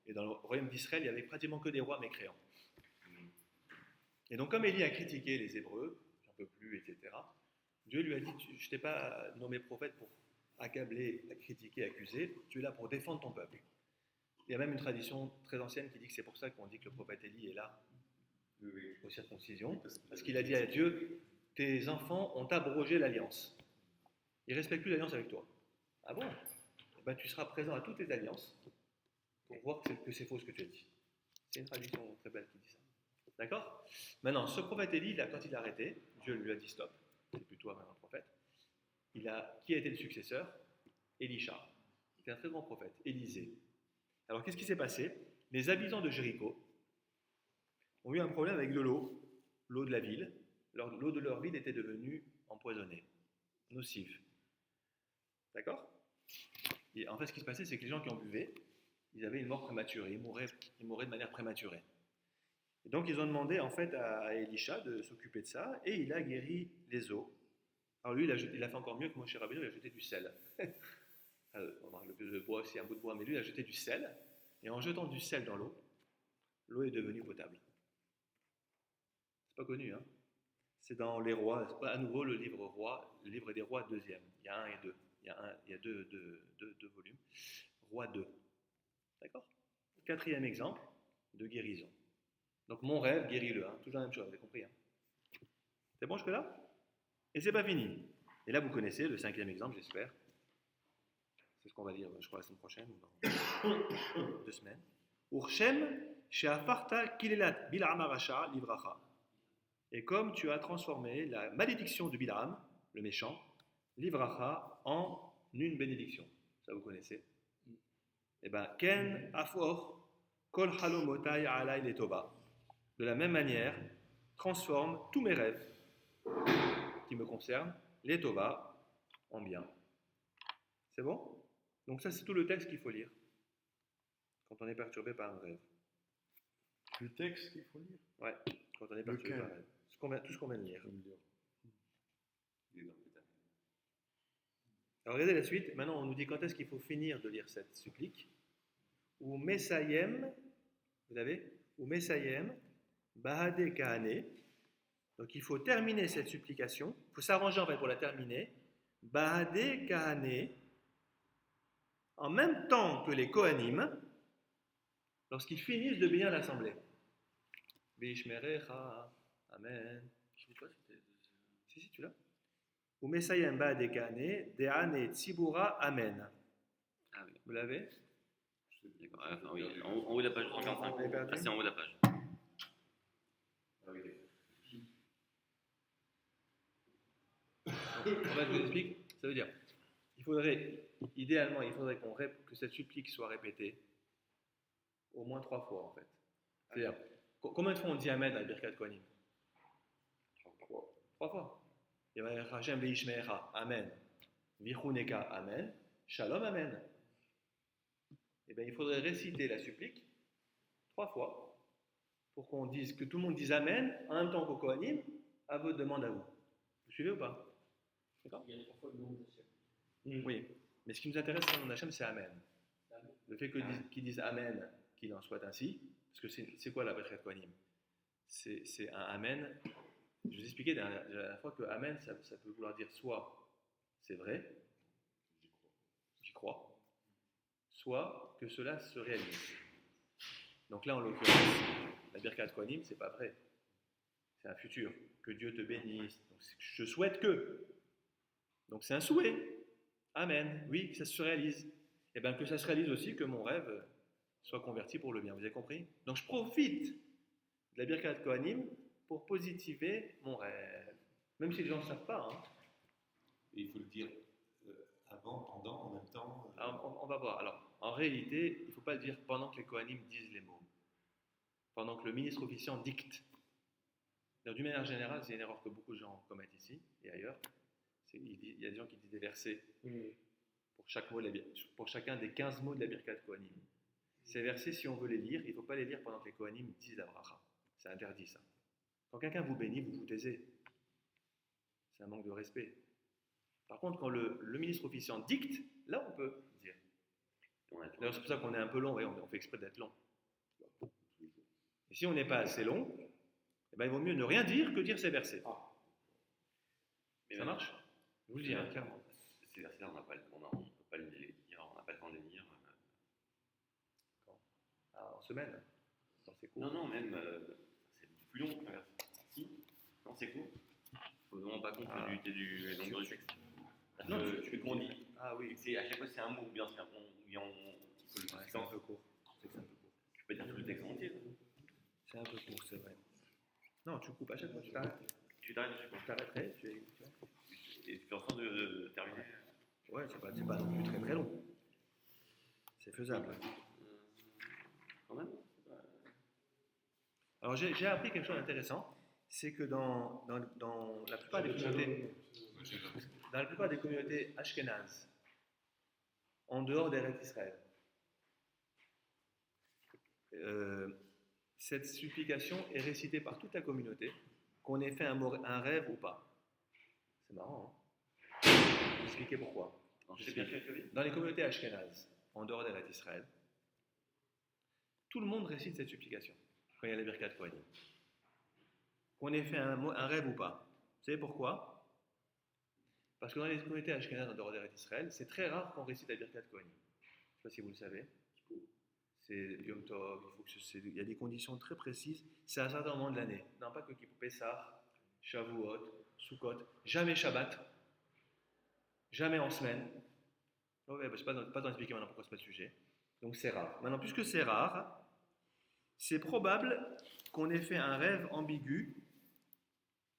[SPEAKER 2] et dans le royaume d'Israël, il n'y avait pratiquement que des rois mécréants. Et donc, comme Élie a critiqué les Hébreux, j'en peux plus, etc., Dieu lui a dit, je ne t'ai pas nommé prophète pour accabler, critiquer, accuser, tu es là pour défendre ton peuple. Il y a même une tradition très ancienne qui dit que c'est pour ça qu'on dit que le prophète Élie est là, aux circoncisions, parce qu'il a dit à Dieu, tes enfants ont abrogé l'alliance. Ils ne respectent plus l'alliance avec toi. Ah bon? Ben, tu seras présent à toutes les alliances pour voir que c'est faux ce que tu as dit. C'est une tradition très belle qui dit ça. D'accord? Maintenant, ce prophète Élie, là, quand il a arrêté, Dieu lui a dit stop, c'est plus toi maintenant prophète. Qui a été le successeur? Élisha. C'était un très grand prophète, Élisée. Alors qu'est-ce qui s'est passé? Les habitants de Jéricho ont eu un problème avec de l'eau de la ville. L'eau de leur ville était devenue empoisonnée, nocive. D'accord? Et en fait, ce qui se passait, c'est que les gens qui en buvaient, ils avaient une mort prématurée, ils mouraient de manière prématurée. Et donc, ils ont demandé en fait à Élisha de s'occuper de ça, et il a guéri les eaux. Alors lui, il a fait encore mieux que Moshe Rabbeinu, il a jeté du sel. Le bois aussi, un bout de bois, mais lui, il a jeté du sel, et en jetant du sel dans l'eau, l'eau est devenue potable. C'est pas connu, hein? C'est dans les rois, à nouveau le livre des rois deuxième. Il y a 1 et 2. Il y a deux volumes. Roi 2. D'accord? 4e exemple de guérison. Donc mon rêve, guéris-le. Hein. Toujours la même chose, vous avez compris. Hein. C'est bon jusque-là? Et c'est pas fini. Et là, vous connaissez le 5e exemple, j'espère. C'est ce qu'on va lire, je crois, la semaine prochaine ou dans 2 semaines. Urshem she'afarta kilelat Bil'am Rasha livracha. Et comme tu as transformé la malédiction de Bilam, le méchant, livracha, en une bénédiction. Ça vous connaissez? Eh bien, ken afor kol halomotai alay letova. De la même manière, transforme tous mes rêves qui me concernent, letova, en bien. C'est bon? Donc ça, c'est tout le texte qu'il faut lire quand on est perturbé par un rêve.
[SPEAKER 1] Le texte qu'il faut lire?
[SPEAKER 2] Ouais, quand on est perturbé par un rêve. Tout ce qu'on vient de lire. Alors regardez la suite. Maintenant, on nous dit quand est-ce qu'il faut finir de lire cette supplique. Ou Mesayem, vous avez? Ou Mesayem, Bahade Kahane. Donc il faut terminer cette supplication. Il faut s'arranger en fait pour la terminer. Bahade Kahane, en même temps que les Kohanim, lorsqu'ils finissent de bénir l'assemblée. Bishmerecha, Amen. Je ne sais pas si c'était. Si, tu l'as. Ou Mesayem Bahade Kahane, Deane Tzibura, Amen.
[SPEAKER 6] Ah oui.
[SPEAKER 2] Vous l'avez?
[SPEAKER 6] D'accord. Enfin, oui. En haut de la page 145. Ah, c'est en haut de la page.
[SPEAKER 4] Ah oui,
[SPEAKER 2] En fait, je vous explique. Ça veut dire, idéalement, il faudrait que cette supplique soit répétée au moins 3 fois, en fait. C'est-à-dire, combien de fois on dit Amen à la Birkat Kohanim? 3 fois. Il va y avoir Hashem ve'ishmecha, Amen. Vichuneka, Amen. Shalom, Amen. Eh bien, il faudrait réciter la supplique 3 fois pour que tout le monde dise Amen en même temps qu'au Kohanim à votre demande à vous. Vous suivez ou pas? D'accord?
[SPEAKER 5] Il y a 3 fois le nom d'Hachem.
[SPEAKER 2] Oui, mais ce qui nous intéresse dans le nom d'Hachem, c'est Amen. Le fait qu'ils disent Amen, qu'il en soit ainsi, parce que c'est quoi la Birkat Kohanim? C'est un Amen. Je vous expliquais la dernière fois que Amen, ça peut vouloir dire soit c'est vrai, j'y crois, soit que cela se réalise. Donc là, en l'occurrence, la Birkat Kohanim, c'est pas vrai. C'est un futur. Que Dieu te bénisse. Donc, je souhaite que. Donc c'est un souhait. Amen. Oui, que ça se réalise. Et bien que ça se réalise aussi, que mon rêve soit converti pour le bien. Vous avez compris? Donc je profite de la Birkat Kohanim pour positiver mon rêve. Même si les gens ne savent pas. Hein.
[SPEAKER 4] Et il faut le dire avant, pendant, en même temps.
[SPEAKER 2] Alors, on va voir. Alors, en réalité, il ne faut pas le dire pendant que les Kohanim disent les mots. Pendant que le ministre officiant dicte. D'une manière générale, c'est une erreur que beaucoup de gens commettent ici et ailleurs. Il y a des gens qui disent des versets pour chacun des 15 mots de la Birkat Kohanim. Ces versets, si on veut les lire, il ne faut pas les lire pendant que les Kohanim disent la bracha. C'est interdit ça. Quand quelqu'un vous bénit, vous vous taisez. C'est un manque de respect. Par contre, quand le ministre officiant dicte, là on peut dire. D'ailleurs, c'est pour ça qu'on est un peu long, on fait exprès d'être long. Et si on n'est pas assez long, eh ben, il vaut mieux ne rien dire que dire ces versets. Ça marche? Je vous le dis, hein, clairement.
[SPEAKER 6] Ces versets-là, on ne peut pas les lire, on n'a pas le temps de les lire.
[SPEAKER 2] En semaine? Dans ces cours?
[SPEAKER 6] Non, même, c'est plus long qu'un verset. Si, non, c'est court. Il ne faut vraiment pas compter du nombre de texte.
[SPEAKER 2] Non,
[SPEAKER 6] Tu fais qu'on dit.
[SPEAKER 2] Ah oui.
[SPEAKER 6] À chaque fois, c'est un mot, ou bien c'est un bon, ou bien il faut le
[SPEAKER 2] C'est un peu court.
[SPEAKER 6] Tu peux dire tout le texte entier.
[SPEAKER 2] C'est un peu court, c'est vrai. Non, tu coupes à chaque fois, tu t'arrêtes.
[SPEAKER 6] Tu t'arrêtes,
[SPEAKER 2] Je t'arrêterai,
[SPEAKER 6] et tu fais en sorte de terminer.
[SPEAKER 2] Ouais, c'est pas non plus très très long. C'est faisable.
[SPEAKER 6] Quand même.
[SPEAKER 2] Alors j'ai appris quelque chose d'intéressant, c'est que dans la plupart des communautés, dans la plupart des communautés ashkénazes, en dehors d'Eretz Israël, cette supplication est récitée par toute la communauté, qu'on ait fait un rêve ou pas. C'est marrant, hein? Je vais expliquer pourquoi. Dans les communautés ashkénazes, en dehors d'Eretz Israël, tout le monde récite cette supplication quand il y a la Birkat Kohanim. Qu'on ait fait un rêve ou pas. Vous savez pourquoi? Parce que dans les communautés ashkénazes en dehors d'Eretz Israël, c'est très rare qu'on récite la Birkat Kohanim. Je ne sais pas si vous le savez. C'est Yom Tov, il y a des conditions très précises. C'est à un certain moment de l'année. Non, pas que Kippour, Pessah, Shavuot, Sukkot, jamais Shabbat, jamais en semaine. Oh ouais, je ne vais pas t'en expliquer maintenant pourquoi ce n'est pas le sujet. Donc c'est rare. Maintenant, puisque c'est rare, c'est probable qu'on ait fait un rêve ambigu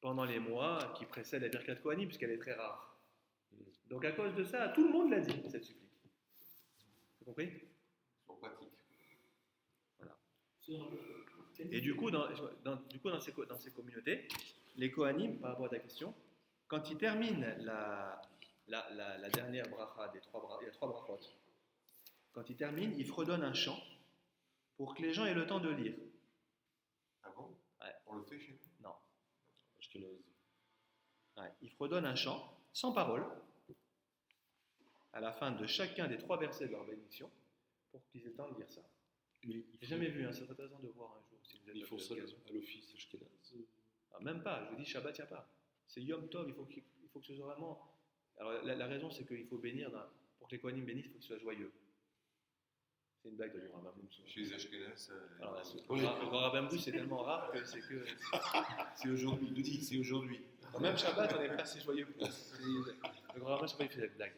[SPEAKER 2] pendant les mois qui précèdent la Birkat Kohanim, puisqu'elle est très rare. Donc à cause de ça, tout le monde l'a dit, cette supplique. Vous compris?
[SPEAKER 4] Sont pratiques.
[SPEAKER 2] Voilà. Et du coup, dans ces communautés, les Kohanim, par rapport à ta question, quand ils terminent la dernière bracha il y a 3 brachot, quand ils terminent, ils fredonnent un chant pour que les gens aient le temps de lire.
[SPEAKER 4] Ah bon?
[SPEAKER 2] Ouais.
[SPEAKER 4] On le fait chez nous?
[SPEAKER 2] Non. Ouais. Ils fredonnent un chant, sans parole, à la fin de chacun des 3 versets de leur bénédiction, pour qu'ils aient le temps de lire ça. J'ai jamais vu, hein, c'est intéressant de voir un jour. Si vous avez
[SPEAKER 3] Ils font ça
[SPEAKER 2] l'occasion.
[SPEAKER 3] à l'office ashkénaze.
[SPEAKER 2] Ah, même pas, je vous dis Shabbat, il n'y a pas. C'est Yom Tov, il faut que ce soit vraiment. Alors la raison, c'est qu'il faut bénir, pour que les Kohanim bénissent, il faut que ce soit joyeux. C'est une blague de Rabbi Mousse.
[SPEAKER 4] Chez les Ashkénazes,
[SPEAKER 2] Alors, le Rabbi Mousse, c'est tellement rare que c'est que.
[SPEAKER 4] c'est aujourd'hui, il le dit, c'est aujourd'hui.
[SPEAKER 2] Même Shabbat, on n'est pas assez joyeux. Le Rabbi Mousse, il fait des blagues.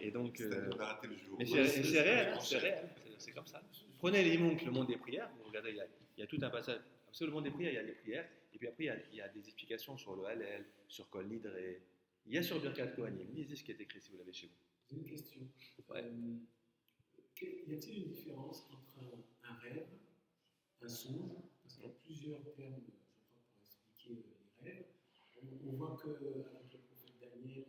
[SPEAKER 2] Et donc.
[SPEAKER 4] C'est-à-dire on a raté le jour.
[SPEAKER 2] Mais c'est réel, c'est réel. C'est comme ça. Prenez les monks, le monde des prières, vous regardez, il y a tout un passage. Sur le monde des prières, il y a des prières, et puis après, il y a des explications sur le Hallel, sur Kol Nidre. Il y a sur Birkat Kohanim. Lisez ce qui est écrit si vous l'avez chez vous.
[SPEAKER 5] J'ai une question.
[SPEAKER 2] Ouais.
[SPEAKER 5] Y a-t-il une différence entre un rêve, un songe? Parce qu'il y a plusieurs termes, je crois, pour expliquer les rêves. On voit qu'avec le prophète Daniel,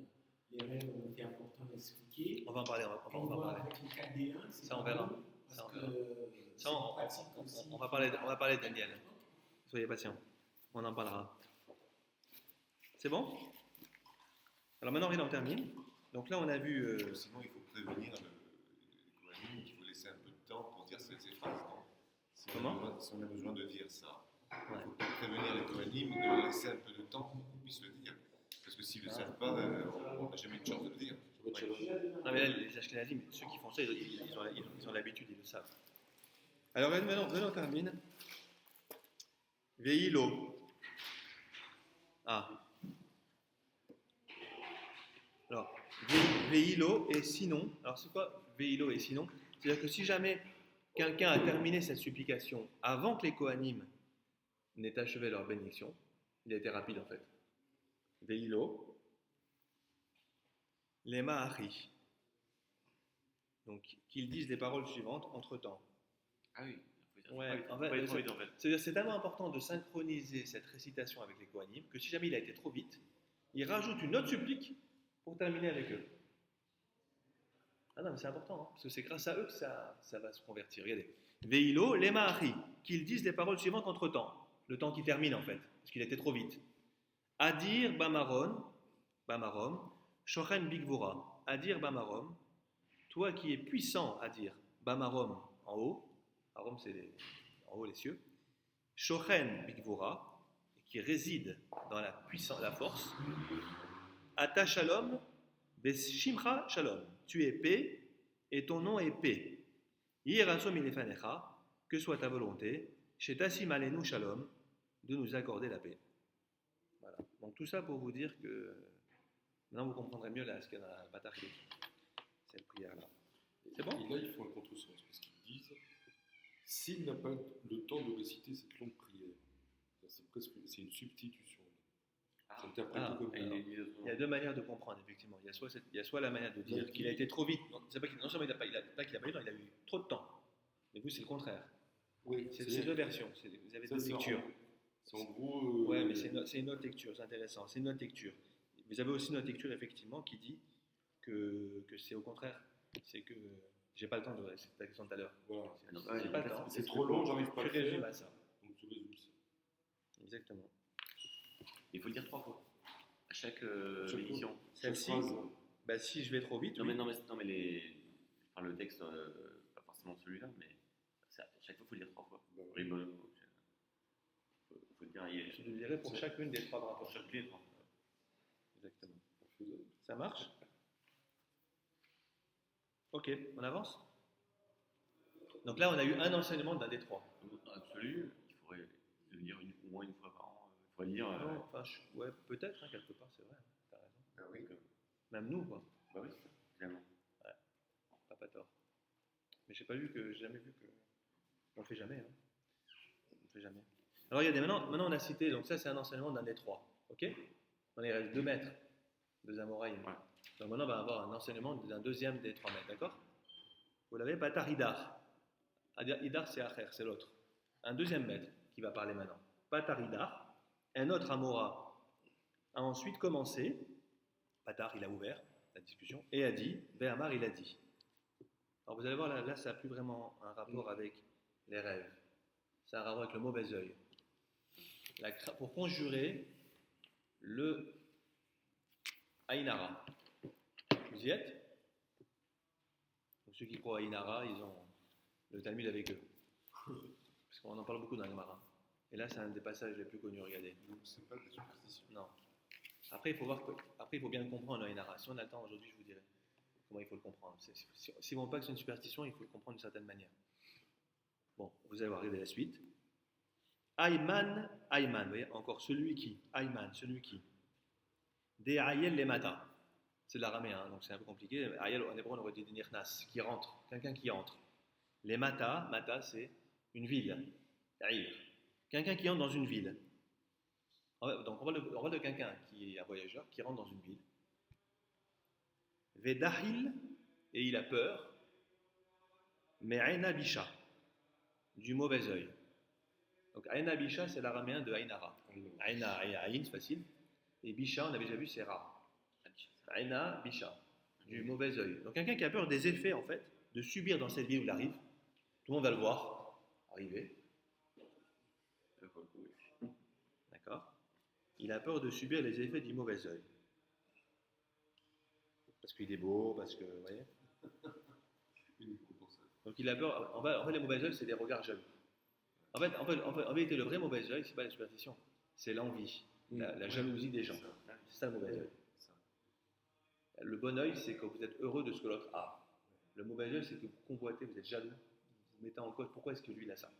[SPEAKER 5] les rêves ont été importants à expliquer.
[SPEAKER 2] On va en parler.
[SPEAKER 5] On voit avec les Chaldéens, c'est
[SPEAKER 2] ça, on verra. On va parler de Daniel. Soyez patients. On en parlera. C'est bon? Alors maintenant, on termine. Donc là, on a vu.
[SPEAKER 4] Sinon, il faut prévenir les Kohanim qu'il faut laisser un peu de temps pour dire ces phrases, non? Si on a besoin de dire ça, il faut prévenir les Kohanim de leur laisser un peu de temps pour qu'ils puissent le dire. Parce que s'ils ne le savent pas, on n'a jamais une chance de le dire.
[SPEAKER 2] Non, mais là, les Ashkenazim, ceux qui font ça, ils ont l'habitude, ils le savent. Alors maintenant, on termine. Veilo. Ah. Alors, Veilo et sinon. Alors, c'est quoi Veilo et sinon? C'est-à-dire que si jamais quelqu'un a terminé cette supplication avant que les Kohanim n'aient achevé leur bénédiction, il a été rapide en fait. Veilo. Les Ma'achi. Donc, qu'ils disent les paroles suivantes entre-temps.
[SPEAKER 6] Ah oui.
[SPEAKER 2] Ouais,
[SPEAKER 6] en fait.
[SPEAKER 2] C'est tellement important de synchroniser cette récitation avec les Kohanim que si jamais il a été trop vite, il rajoute une autre supplique pour terminer avec eux. Ah non, mais c'est important, hein, parce que c'est grâce à eux que ça va se convertir. Regardez. Veilo, les Ma'achi, qu'ils disent les paroles suivantes entre-temps. Le temps qui termine en fait, parce qu'il a été trop vite. Adir Bamarom, Shochen Bigvura. Adir Bamarom, toi qui es puissant, Adir Bamarom en haut. Arom, c'est en haut les cieux. Shochen Bigvura, qui réside dans la puissance, la force. Ata Shalom, Beshimcha Shalom. Tu es paix et ton nom est paix. Yirasom Ilefanecha, que soit ta volonté, Shetasim Alenu Shalom, de nous accorder la paix. Voilà. Donc tout ça pour vous dire que maintenant vous comprendrez mieux là ce qu'il y a dans la Batachli, cette prière-là. C'est bon?
[SPEAKER 3] Et là, ils font un contresens, parce qu'ils disent s'il n'a pas le temps de réciter cette longue prière, c'est c'est une substitution.
[SPEAKER 6] Ah,
[SPEAKER 3] C'est interprété comme ça.
[SPEAKER 2] Il y a deux manières de comprendre, effectivement. Il y a soit la manière de dire qu'il a été trop vite. C'est pas non seulement il n'a pas eu le temps, il a eu trop de temps. Mais vous, c'est le contraire.
[SPEAKER 3] Oui,
[SPEAKER 2] C'est deux versions. Vous avez deux lectures.
[SPEAKER 3] C'est en gros.
[SPEAKER 2] Ouais, mais c'est une autre lecture, c'est intéressant. C'est une autre lecture. Vous avez aussi une autre lecture, effectivement, qui dit que c'est au contraire. C'est que j'ai pas le temps de répondre à ta question tout à l'heure.
[SPEAKER 3] Voilà.
[SPEAKER 2] J'ai pas le temps.
[SPEAKER 3] C'est trop long, j'arrive pas à
[SPEAKER 2] Tu
[SPEAKER 3] le
[SPEAKER 2] résumes
[SPEAKER 3] faire.
[SPEAKER 2] à ça.
[SPEAKER 3] Donc tu résumes ça.
[SPEAKER 2] Exactement.
[SPEAKER 6] Il faut le dire 3 fois. À chaque
[SPEAKER 3] Chaque
[SPEAKER 6] émission.
[SPEAKER 2] Celle-ci,
[SPEAKER 3] phrase.
[SPEAKER 2] bah, si je vais trop vite,
[SPEAKER 6] Non,
[SPEAKER 2] oui.
[SPEAKER 6] mais le texte, pas forcément celui-là, mais à chaque fois, il faut le dire 3 fois.
[SPEAKER 3] Bah,
[SPEAKER 6] Rigolo. Faut le dire.
[SPEAKER 2] Je le dirai pour chacune des trois
[SPEAKER 6] Pour
[SPEAKER 2] rapports.
[SPEAKER 6] chaque clé, 3 fois.
[SPEAKER 2] Exactement. Ça marche? Ok, on avance? Donc là, on a eu un enseignement d'un des trois.
[SPEAKER 6] Dans l'absolu, il faudrait le dire au moins une fois par an. Il faudrait le dire.
[SPEAKER 2] Non, enfin, ouais, peut-être, hein, quelque part, c'est vrai. T'as raison.
[SPEAKER 4] Ah oui.
[SPEAKER 2] Même nous, quoi.
[SPEAKER 6] Bah oui, clairement.
[SPEAKER 2] Pas tort. Mais j'ai jamais vu que. On le fait jamais. Hein. On le fait jamais. Alors regardez, maintenant on a cité, donc ça c'est un enseignement d'un des trois. Ok? On est reste 2 maîtres de Zamoraïm.
[SPEAKER 6] Ouais.
[SPEAKER 2] Donc maintenant on va avoir un enseignement d'un deuxième des 3 maîtres, d'accord? Vous l'avez, Batar Idar. Idar c'est Acher, c'est l'autre. Un deuxième maître qui va parler maintenant. Batar Idar. Un autre Amora a ensuite commencé. Batar, il a ouvert la discussion et a dit, Béhamar, il a dit. Alors vous allez voir, là ça n'a plus vraiment un rapport avec les rêves. Ça a un rapport avec le mauvais œil. Pour conjurer le Ainara. Vous y êtes? Donc, ceux qui croient à Ainara, ils ont le Talmud avec eux. Parce qu'on en parle beaucoup dans les marins. Et là, c'est un des passages les plus connus, regardez.
[SPEAKER 4] Donc, c'est pas de la superstition.
[SPEAKER 2] Non. Après, il faut bien le comprendre, le Ainara. Si on a le temps aujourd'hui, je vous dirai comment il faut le comprendre. Si on ne veut pas que c'est une superstition, il faut le comprendre d'une certaine manière. Bon, vous allez voir, regardez la suite. Ayman, vous voyez, encore celui qui. Ayman, celui qui. Des ayel les mata. C'est de l'araméen, donc c'est un peu compliqué. Ayel, en hébreu, on aurait dit des nirnas, qui rentre, quelqu'un qui entre. Les mata, c'est une ville. Aïr. Quelqu'un qui entre dans une ville. Donc on parle de quelqu'un qui est un voyageur, qui rentre dans une ville. Vedahil, et il a peur. Mais Aina Bisha, du mauvais œil. Donc Aina Bisha, c'est l'araméen de Ainara. Aina, Aïn, c'est facile. Et Bisha, on avait déjà vu, c'est Ra. Aina Bisha, du mauvais œil. Donc quelqu'un qui a peur des effets, en fait, de subir dans cette ville où il arrive. Tout le monde va le voir arriver. D'accord? Il a peur de subir les effets du mauvais œil. Parce qu'il est beau, parce que, vous voyez. Donc il a peur. En fait, les mauvais œils, c'est des regards jaloux. En vérité, le vrai mauvais œil, c'est pas la superstition, c'est l'envie, la jalousie des gens. C'est ça le mauvais œil. Le bon œil, c'est que vous êtes heureux de ce que l'autre a. Le mauvais œil, c'est que vous convoitez, vous êtes jaloux, vous mettez en cause pourquoi est-ce que lui il a ça.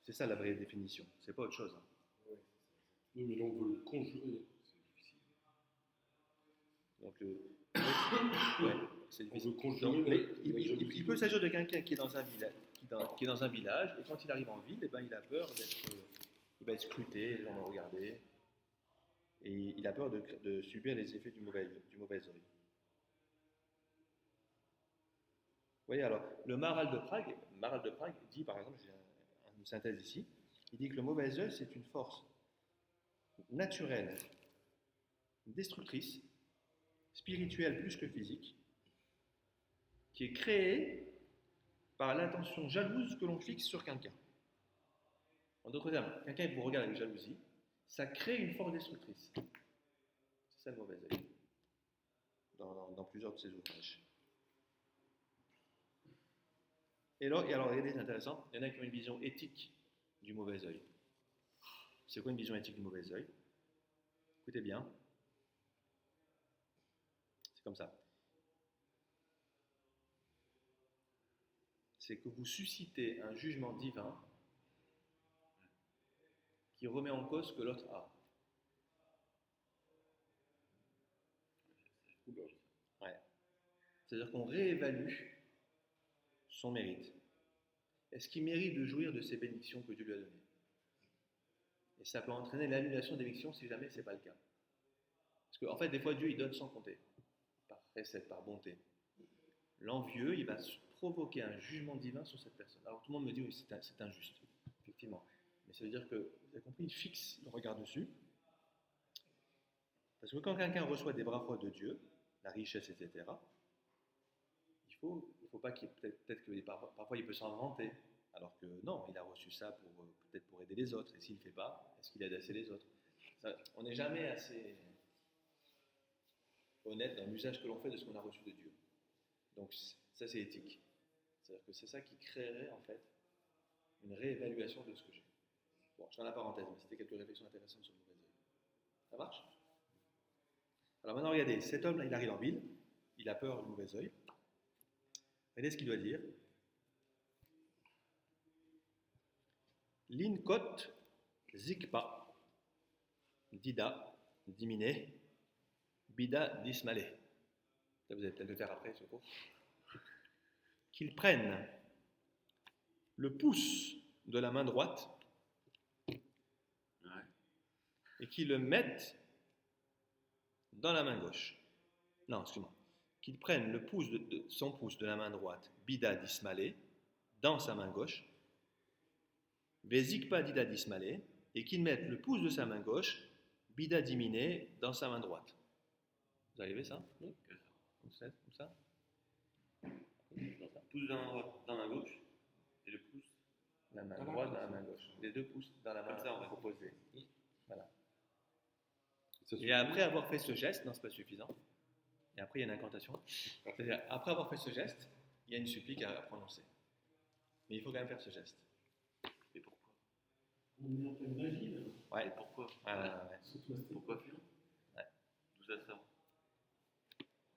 [SPEAKER 2] C'est ça la vraie définition. C'est pas autre chose. Hein.
[SPEAKER 3] Oui, mais là on veut le conjurer. C'est difficile.
[SPEAKER 2] Donc c'est difficile.
[SPEAKER 3] On veut conjurer.
[SPEAKER 2] Donc, il peut s'agir de quelqu'un qui est dans un village, qui est dans un village, et quand il arrive en ville, eh ben, il a peur il va être scruté, les gens vont regarder, et il a peur de subir les effets du mauvais œil. Vous voyez, alors, le Maharal de Prague dit, par exemple, j'ai une synthèse ici, il dit que le mauvais œil, c'est une force naturelle, destructrice, spirituelle plus que physique, qui est créée par l'attention jalouse que l'on fixe sur quelqu'un. En d'autres termes, quelqu'un qui vous regarde avec jalousie, ça crée une force destructrice. C'est ça le mauvais œil, dans plusieurs de ses ouvrages. Et alors, regardez, c'est intéressant, il y en a qui ont une vision éthique du mauvais œil. C'est quoi une vision éthique du mauvais œil? Écoutez bien. C'est comme ça. C'est que vous suscitez un jugement divin qui remet en cause ce que l'autre a. Ouais. C'est-à-dire qu'on réévalue son mérite. Est-ce qu'il mérite de jouir de ces bénédictions que Dieu lui a données? Et ça peut entraîner l'annulation d'éviction si jamais ce n'est pas le cas. Parce qu'en fait, des fois, Dieu, il donne sans compter, par précepte, par bonté. L'envieux, il va provoquer un jugement divin sur cette personne. Alors tout le monde me dit, oui, c'est injuste, effectivement. Mais ça veut dire que, vous avez compris, il fixe le regard dessus. Parce que quand quelqu'un reçoit des brachot de Dieu, la richesse, etc., il faut pas qu'il peut-être que parfois il peut s'en vanter, alors que non, il a reçu ça peut-être pour aider les autres. Et s'il ne le fait pas, est-ce qu'il aide assez les autres? Ça, on n'est jamais assez honnête dans l'usage que l'on fait de ce qu'on a reçu de Dieu. Donc ça, c'est éthique. C'est-à-dire que c'est ça qui créerait en fait une réévaluation de ce que j'ai. Bon, je fais la parenthèse, mais c'était quelques réflexions intéressantes sur le mauvais œil. Ça marche? Alors maintenant, regardez, cet homme-là, il arrive en ville, il a peur du mauvais œil. Regardez ce qu'il doit dire. Linkot zikpa dida dimine bida dismale. Ça, vous allez peut-être le faire après, ce cours. Qu'ils prennent le pouce de la main droite et qu'ils le mettent dans la main gauche. Non, excuse-moi. Qu'ils prennent le pouce son pouce de la main droite, bida dismale, dans sa main gauche, vezikpa dida dismale, et qu'ils mettent le pouce de sa main gauche, bida dimine, dans sa main droite. Vous arrivez ça? Oui. Comme ça.
[SPEAKER 6] Pouce dans la gauche et le pouce.
[SPEAKER 2] La main droite dans la main gauche. Les deux pouces dans la main
[SPEAKER 6] Comme ça, on va
[SPEAKER 2] opposée. Voilà. Et après avoir fait ce geste, non, c'est pas suffisant. Et après, il y a une incantation. C'est-à-dire, après avoir fait ce geste, il y a une supplique à prononcer. Mais il faut quand même faire ce geste.
[SPEAKER 6] Et pourquoi?
[SPEAKER 5] On est en pleine magie, là.
[SPEAKER 2] Ouais.
[SPEAKER 6] Et pourquoi?
[SPEAKER 2] Ouais.
[SPEAKER 5] Surtout à cette
[SPEAKER 6] Pourquoi
[SPEAKER 5] époque.
[SPEAKER 6] faire? D'où ça sort?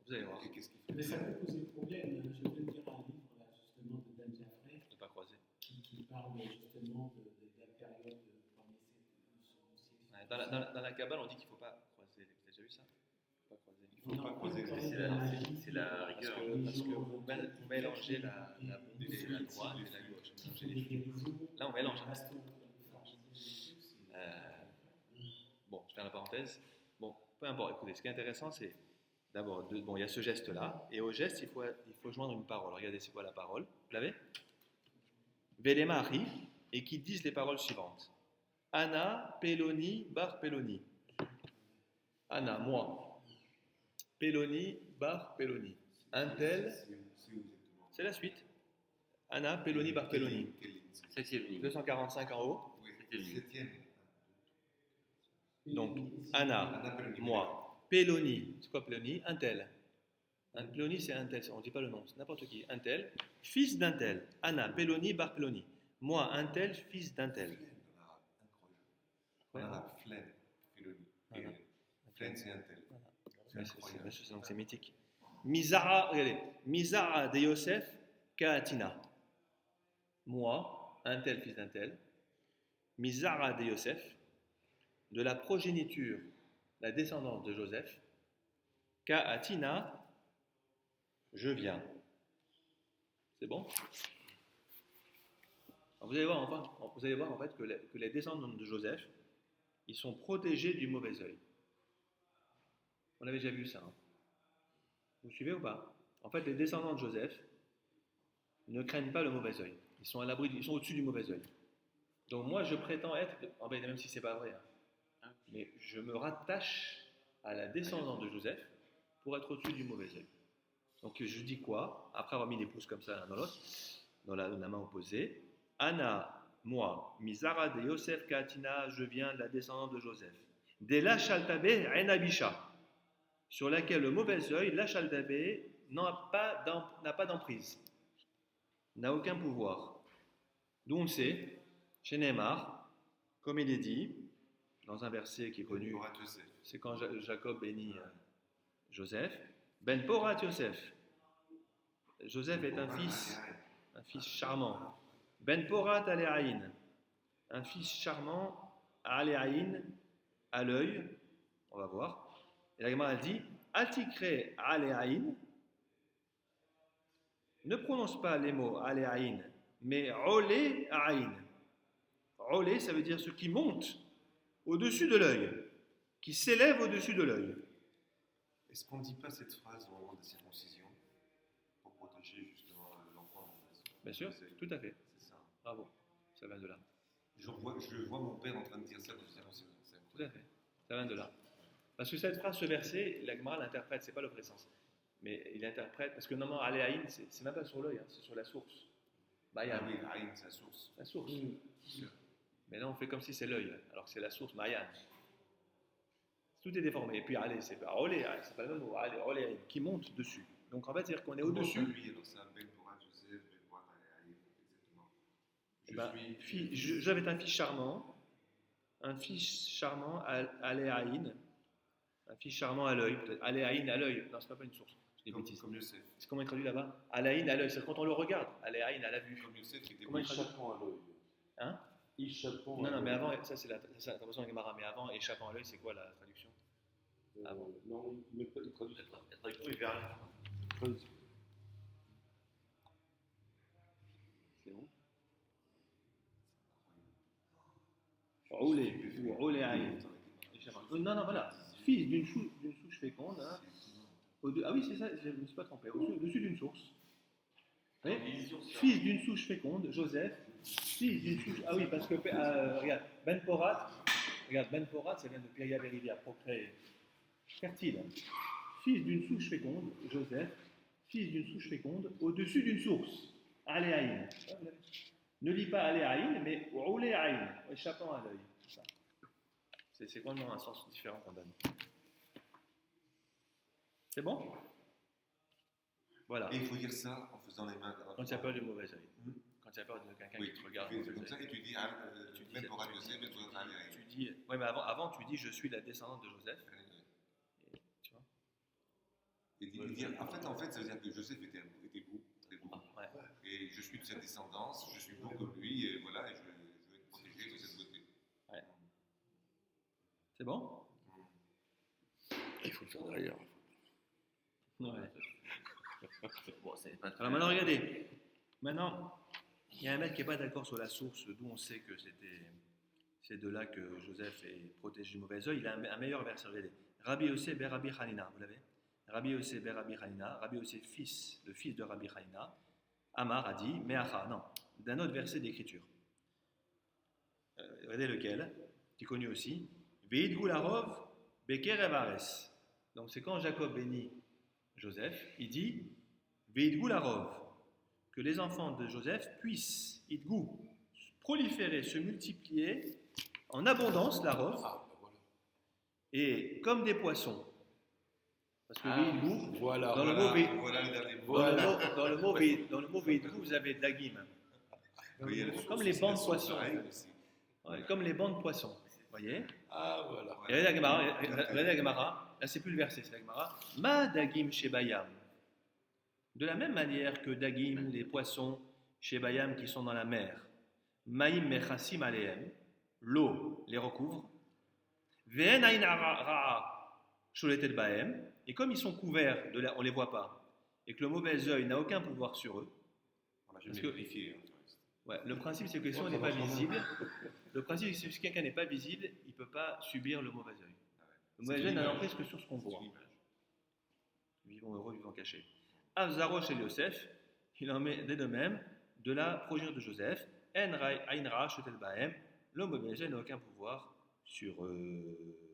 [SPEAKER 2] Vous allez voir.
[SPEAKER 4] Et qu'est-ce qu'il fait?
[SPEAKER 5] Mais ça peut poser problème. Je viens de lire un livre, là, justement, de Dan Jaffray,
[SPEAKER 2] Ne pas croiser.
[SPEAKER 5] qui parle justement de la période parmi ces
[SPEAKER 2] Ouais, dans la Kabbale, on dit qu'il ne faut pas croiser. Vous avez déjà vu ça? Il ne faut pas croiser.
[SPEAKER 4] Il ne faut pas croiser les
[SPEAKER 6] C'est la rigueur.
[SPEAKER 2] Parce que vous mélangez la bonté, la droite et la gauche. Vous mélangez les filles. Là, on mélange. Bon, je ferme la parenthèse. Bon, peu importe. Écoutez, ce qui est intéressant, c'est d'abord, bon, il y a ce geste-là, et au geste, il faut joindre une parole. Regardez, c'est quoi la parole? Vous l'avez? Velema arrive, et qui disent les paroles suivantes. Anna, Peloni, Bar Peloni. Anna, moi. Peloni, Bar Peloni. Un tel, c'est la suite. Anna, Peloni, Bar Peloni.
[SPEAKER 6] 7e ligne.
[SPEAKER 2] 245 en haut.
[SPEAKER 4] Oui,
[SPEAKER 6] 7e ligne.
[SPEAKER 4] 7e.
[SPEAKER 2] Donc, Anna, moi. Peloni, c'est quoi Peloni? Un tel. Un Peloni, c'est un tel, on ne dit pas le nom, c'est n'importe qui. Un tel, fils d'un tel. Anna, Peloni, Bar Peloni. Moi, un tel, fils d'un tel.
[SPEAKER 4] On a la flemme, Peloni.
[SPEAKER 2] Voilà.
[SPEAKER 4] Flemme, c'est un tel. C'est incroyable.
[SPEAKER 2] Donc c'est mythique. Mizara, regardez. Mizara de Yosef, Kaatina. Moi, un tel, fils d'un tel. Mizara de Yosef, de la progéniture, la descendance de Joseph. Kaatina, je viens. C'est bon? Alors vous allez voir en fait que les descendants de Joseph, ils sont protégés du mauvais œil. On avait déjà vu ça. Hein. Vous suivez ou pas? En fait, les descendants de Joseph ne craignent pas le mauvais œil. Ils sont à l'abri, ils sont au-dessus du mauvais œil. Donc moi, je prétends être, même si c'est pas vrai, hein, mais je me rattache à la descendance de Joseph pour être au-dessus du mauvais œil. Donc je dis quoi? Après avoir mis les pouces comme ça l'un dans l'autre, dans la main opposée. Anna, moi, Mizara de Yosef Katina, je viens de la descendance de Joseph. De la Shaltabé Enabisha, sur laquelle le mauvais œil, la Shaltabé, n'a pas d'emprise, n'a aucun pouvoir. D'où on sait, chez Neymar, comme il est dit, dans un verset qui est connu, c'est quand Jacob bénit Joseph, Ben Porat Yosef. Joseph est un fils charmant. Ben Porat Aléaïn, un fils charmant à Aléaïn, à l'œil, on va voir. Et la Gemara dit, Atikre Aléaïn, ne prononce pas les mots Aléaïn, mais Olé Aïn. Olé, ça veut dire ce qui monte au-dessus de l'œil, qui s'élève au-dessus de l'œil.
[SPEAKER 4] Est-ce qu'on ne dit pas cette phrase au moment de la circoncision pour protéger justement l'enfant?
[SPEAKER 2] Bien sûr, tout à fait.
[SPEAKER 4] C'est ça.
[SPEAKER 2] Bravo, ça vient de là.
[SPEAKER 4] Je vois mon père en train de dire ça dans la circoncision.
[SPEAKER 2] Tout à fait, ça vient de là. Parce que cette phrase, ce verset, la Gemara l'interprète, c'est pas le présence. Mais il interprète, parce que normalement, Aléaïn, c'est même pas sur l'œil, hein, c'est sur la source. Mayan.
[SPEAKER 4] Ah oui, Aïn, c'est la source.
[SPEAKER 2] La source. Mais là, on fait comme si c'est l'œil, alors que c'est la source, Mayan. Tout est déformé. Et puis, allez, c'est pas Olé, c'est pas le même mot, Olé, qui monte dessus. Donc, en fait, c'est-à-dire qu'on est au-dessus.
[SPEAKER 4] Lui, alors c'est un Ben Pora Joseph, Ben Pora Aïn, exactement.
[SPEAKER 2] J'avais un fils charmant, Aléaïn, un fils charmant à l'œil, peut-être. Aléaïn à l'œil. Non, c'est pas une source. C'est des bêtises.
[SPEAKER 4] Comme Youssef.
[SPEAKER 2] C'est comment il traduit là-bas? Aléaïn à l'œil, c'est quand on le regarde. Aléaïn à la vue.
[SPEAKER 4] Comme Youssef, il était
[SPEAKER 2] Comment il traduit?
[SPEAKER 3] Échappant à l'œil.
[SPEAKER 2] Hein?
[SPEAKER 3] Échappant à
[SPEAKER 2] Non,
[SPEAKER 3] l'œil.
[SPEAKER 2] mais avant, ça c'est la traduction de Gemara, mais avant, échappant à l'œil, c'est quoi la traduction?
[SPEAKER 3] Non, il traduit.
[SPEAKER 6] La traduction est vers la fin.
[SPEAKER 2] C'est où? Oulé, ou Oléaïn. Non, voilà. Fils d'une souche féconde. Hein. Ah oui, c'est ça, je ne me suis pas trompé. Au-dessus d'une source. Oui. Fils d'une souche féconde, Joseph. Fils d'une souche. Ah oui, parce que, regarde, Ben Porat, ça vient de Piria Berivia, procréer. Fertile. Fils d'une souche féconde, Joseph. Fils d'une souche féconde, au-dessus d'une source. Aléaïn. Ne lis pas Aléaïn, mais Ouléaïn, échappant à l'œil. C'est complètement un sens différent qu'on donne. C'est bon? Voilà.
[SPEAKER 4] Et il faut dire ça en faisant les mains.
[SPEAKER 2] Quand tu as peur du mauvais œil. Quand tu as peur de quelqu'un qui te regarde.
[SPEAKER 4] C'est comme ça que tu dis, Ben Pora Joseph, Ben Pora Aïn.
[SPEAKER 2] Tu dis, ouais, mais avant tu dis, je suis la descendante de Joseph. Et, tu vois?
[SPEAKER 4] En fait, ça veut dire que Joseph était beau, très beau.
[SPEAKER 2] Ouais.
[SPEAKER 4] Et je suis de cette descendance, je suis beau comme lui, et voilà, et je vais être protégé de cette beauté.
[SPEAKER 2] Ouais. C'est bon?
[SPEAKER 3] Il faut le faire derrière.
[SPEAKER 2] Ouais.
[SPEAKER 6] Bon, c'est pas très...
[SPEAKER 2] Alors maintenant, regardez. Maintenant, il y a un mec qui n'est pas d'accord sur la source, d'où on sait que c'est de là que Joseph est protégé du mauvais œil. Il a un meilleur verset, regardez. Rabbi Yossé ber Rabbi Hanina, vous l'avez? Rabbi Yossé ber Rabbi Hanina, Rabbi Yossé le fils de Rabbi Hanina, Amar a dit, Meacha, non, d'un autre verset d'écriture. Regardez lequel, qui est connu aussi. Veidgou larov bekerev ares. Donc c'est quand Jacob bénit Joseph, il dit Veidgou larov, que les enfants de Joseph puissent, idgou, proliférer, se multiplier en abondance, larov, et comme des poissons. Parce que veidgou,
[SPEAKER 3] Voilà.
[SPEAKER 2] dans le mot
[SPEAKER 3] Voilà.
[SPEAKER 2] dans le mot veidgou, vous avez dagim. Comme les bancs de poissons. Ouais, comme les bancs de poissons. Vous voyez?
[SPEAKER 3] Ah, voilà.
[SPEAKER 2] Et regardez la Gemara, là c'est plus le verset, c'est la Gemara. Ma dagim shebayam. De la même manière que dagim, les poissons shebayam qui sont dans la mer. Maïm mechassim aleem, l'eau les recouvre. Ve'en ain ra'a sholetet baem. Et comme ils sont couverts, on ne les voit pas, et que le mauvais œil n'a aucun pouvoir sur eux.
[SPEAKER 4] On va jamais vérifier.
[SPEAKER 2] Ouais, le principe c'est que si on n'est pas visible, le principe c'est que si quelqu'un n'est pas visible, il ne peut pas subir le mauvais œil. Le mauvais œil n'a l'emprise que sur ce qu'on voit. Vivons heureux, vivons cachés. Avzarosh et Yosef, il en met de même de la progéniture de Joseph. En Ainra Shetel Baem, le mauvais œil n'a aucun pouvoir sur eux.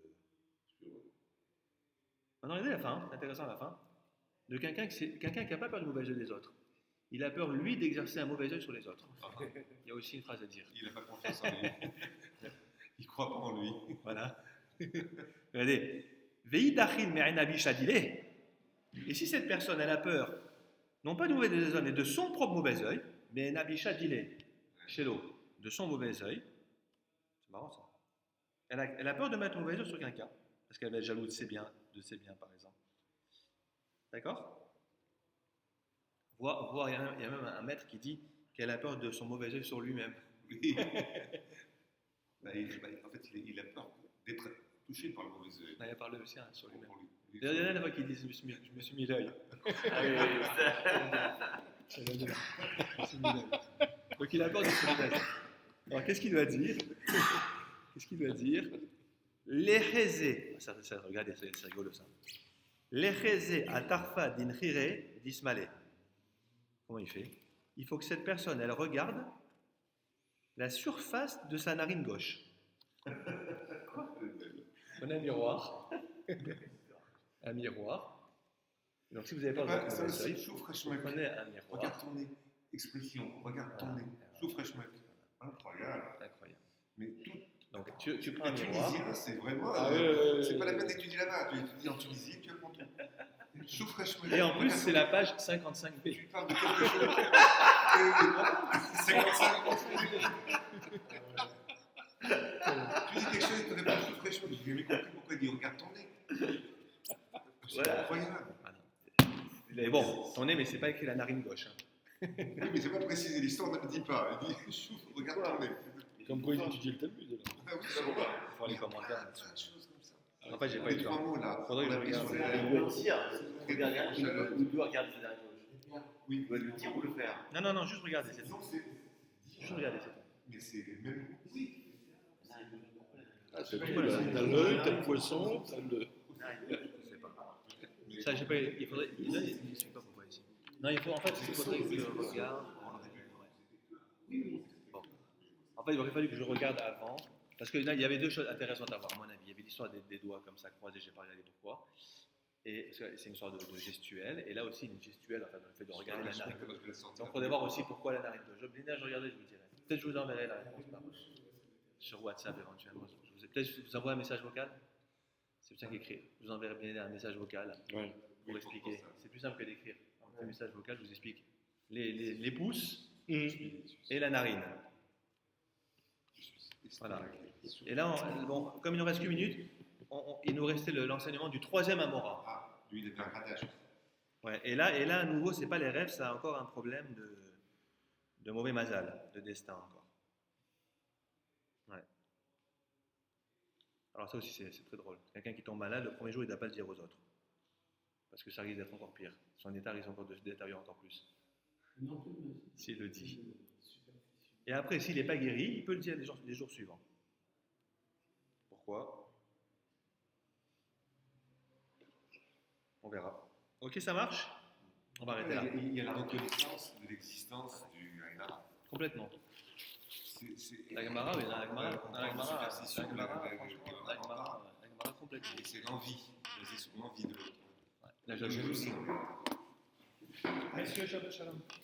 [SPEAKER 2] Maintenant, regardez la fin, c'est intéressant la fin, de quelqu'un qui n'a pas peur du mauvais œil des autres. Il a peur, lui, d'exercer un mauvais œil sur les autres. Il y a aussi une phrase à dire.
[SPEAKER 4] Il n'a pas confiance en lui. Il ne croit pas en lui.
[SPEAKER 2] Voilà. Regardez. Veidachin me'enabi shadile. Et si cette personne, elle a peur, non pas du mauvais œil des hommes, mais de son propre mauvais œil, me'enabi shadile, chez l'eau, de son mauvais œil, c'est marrant ça. Elle a peur de mettre un mauvais œil sur quelqu'un, parce qu'elle va être jalouse de ses biens, par exemple. D'accord? Il y a même un maître qui dit qu'elle a peur de son mauvais œil sur lui-même.
[SPEAKER 4] Oui. En fait, il a peur d'être touché par le mauvais œil.
[SPEAKER 2] Il a parlé aussi sur lui-même. Il y a une fois qu'il dit je me suis mis l'œil. Donc il a peur de son mauvais œil. Alors qu'est-ce qu'il doit dire? L'Echezé, regardez, c'est rigolo ça. L'Echezé à Tarfa d'Inchire d'Ismaël. Comment il fait? Il faut que cette personne, elle regarde la surface de sa narine gauche. Prenez un miroir. Un miroir. Donc si vous n'avez pas le
[SPEAKER 4] Ça aussi,
[SPEAKER 2] vous
[SPEAKER 4] chauffe fraîchement.
[SPEAKER 2] prenez un miroir.
[SPEAKER 4] Regarde ton nez. Expression, regarde ton nez. Chauffe fraîchement. Incroyable.
[SPEAKER 2] Incroyable.
[SPEAKER 4] Mais tout.
[SPEAKER 2] Donc tu prends un
[SPEAKER 4] Les
[SPEAKER 2] miroir.
[SPEAKER 4] Tunisiens, c'est vraiment. C'est pas la peine d'étudier là-bas. Tu étudies en Tunisie, tu apprends tout. Chauffe fraîchement.
[SPEAKER 2] Et en plus, c'est la page 55B.
[SPEAKER 4] Tu parles de quelque chose. 55. Tu dis quelque chose et tu réponds chauffe fraîchement. Je n'ai jamais compris pourquoi il dit regarde ton nez. C'est incroyable.
[SPEAKER 2] Ah mais bon, ton nez, mais c'est pas écrit la narine gauche. Hein.
[SPEAKER 4] Oui, mais c'est pas précisé. L'histoire ne le dit pas. Il dit chauffe, regarde ton nez.
[SPEAKER 3] Comme quoi il étudie le Talmud. Là.
[SPEAKER 4] Ah oui, c'est bon.
[SPEAKER 2] Faut les commentaires là-dessus.
[SPEAKER 4] Plein de choses comme ça.
[SPEAKER 2] En fait, j'ai pas
[SPEAKER 4] Les
[SPEAKER 2] eu le
[SPEAKER 4] trois
[SPEAKER 2] temps.
[SPEAKER 4] mots là.
[SPEAKER 2] Faudrait que je regarde.
[SPEAKER 6] Il doit le dire. Il doit regarder sa dernière gauche.
[SPEAKER 4] Oui,
[SPEAKER 6] Il doit le dire ou le faire.
[SPEAKER 2] Non, juste regarder, c'est tout.
[SPEAKER 4] non, c'est.
[SPEAKER 2] Juste regarder, c'est tout.
[SPEAKER 4] Mais c'est même. Oui.
[SPEAKER 3] Ah, c'est cool, là. T'as l'œil, t'as le poisson, t'as le.
[SPEAKER 2] Je sais pas. Ça, j'ai pas. Il faudrait. Je sais pas pourquoi ici. Non, il faut. En fait, il faudrait que je regarde. Bon. En fait, il aurait fallu que je regarde avant. Parce que là, il y avait deux choses intéressantes à voir, à mon avis. Il y avait l'histoire des doigts comme ça croisés, j'ai pas regardé pourquoi. Et parce que c'est une histoire de gestuelle. Et là aussi, une gestuelle, enfin, le fait de regarder la narine. Donc, il faudrait voir aussi pourquoi la narine gauche. Je regardais, je vous dirai. Peut-être je vous enverrai la réponse sur WhatsApp éventuellement. Peut-être je vous envoie un message vocal. C'est plus simple qu'écrire. Je vous enverrai bien un message vocal pour expliquer. C'est plus simple que d'écrire. Un message vocal, je vous explique les pouces et la narine. Voilà. Et là, bon, comme il nous reste qu'une minute, il nous restait l'enseignement du troisième Amora.
[SPEAKER 4] Ah, lui, il était un grattage.
[SPEAKER 2] Ouais, et là, à nouveau, c'est pas les rêves, ça a encore un problème de mauvais mazal, de destin encore. Ouais. Alors ça aussi, c'est très drôle. Quelqu'un qui tombe malade, le premier jour, il ne doit pas le dire aux autres. Parce que ça risque d'être encore pire. Son état risque encore de se détériorer encore plus. S'il le dit. Et après, s'il n'est pas guéri, il peut le dire les jours suivants. Pourquoi? On verra. Ok, ça marche? On va arrêter là.
[SPEAKER 4] Il y a la reconnaissance de l'existence du Haïdara.
[SPEAKER 2] Complètement. La Gemara, oui, la Gemara, complètement.
[SPEAKER 4] Et c'est l'envie, basée sur l'envie de l'autre.
[SPEAKER 2] La jalousie.
[SPEAKER 1] Monsieur, Shabbat Shalom.
[SPEAKER 6] Ça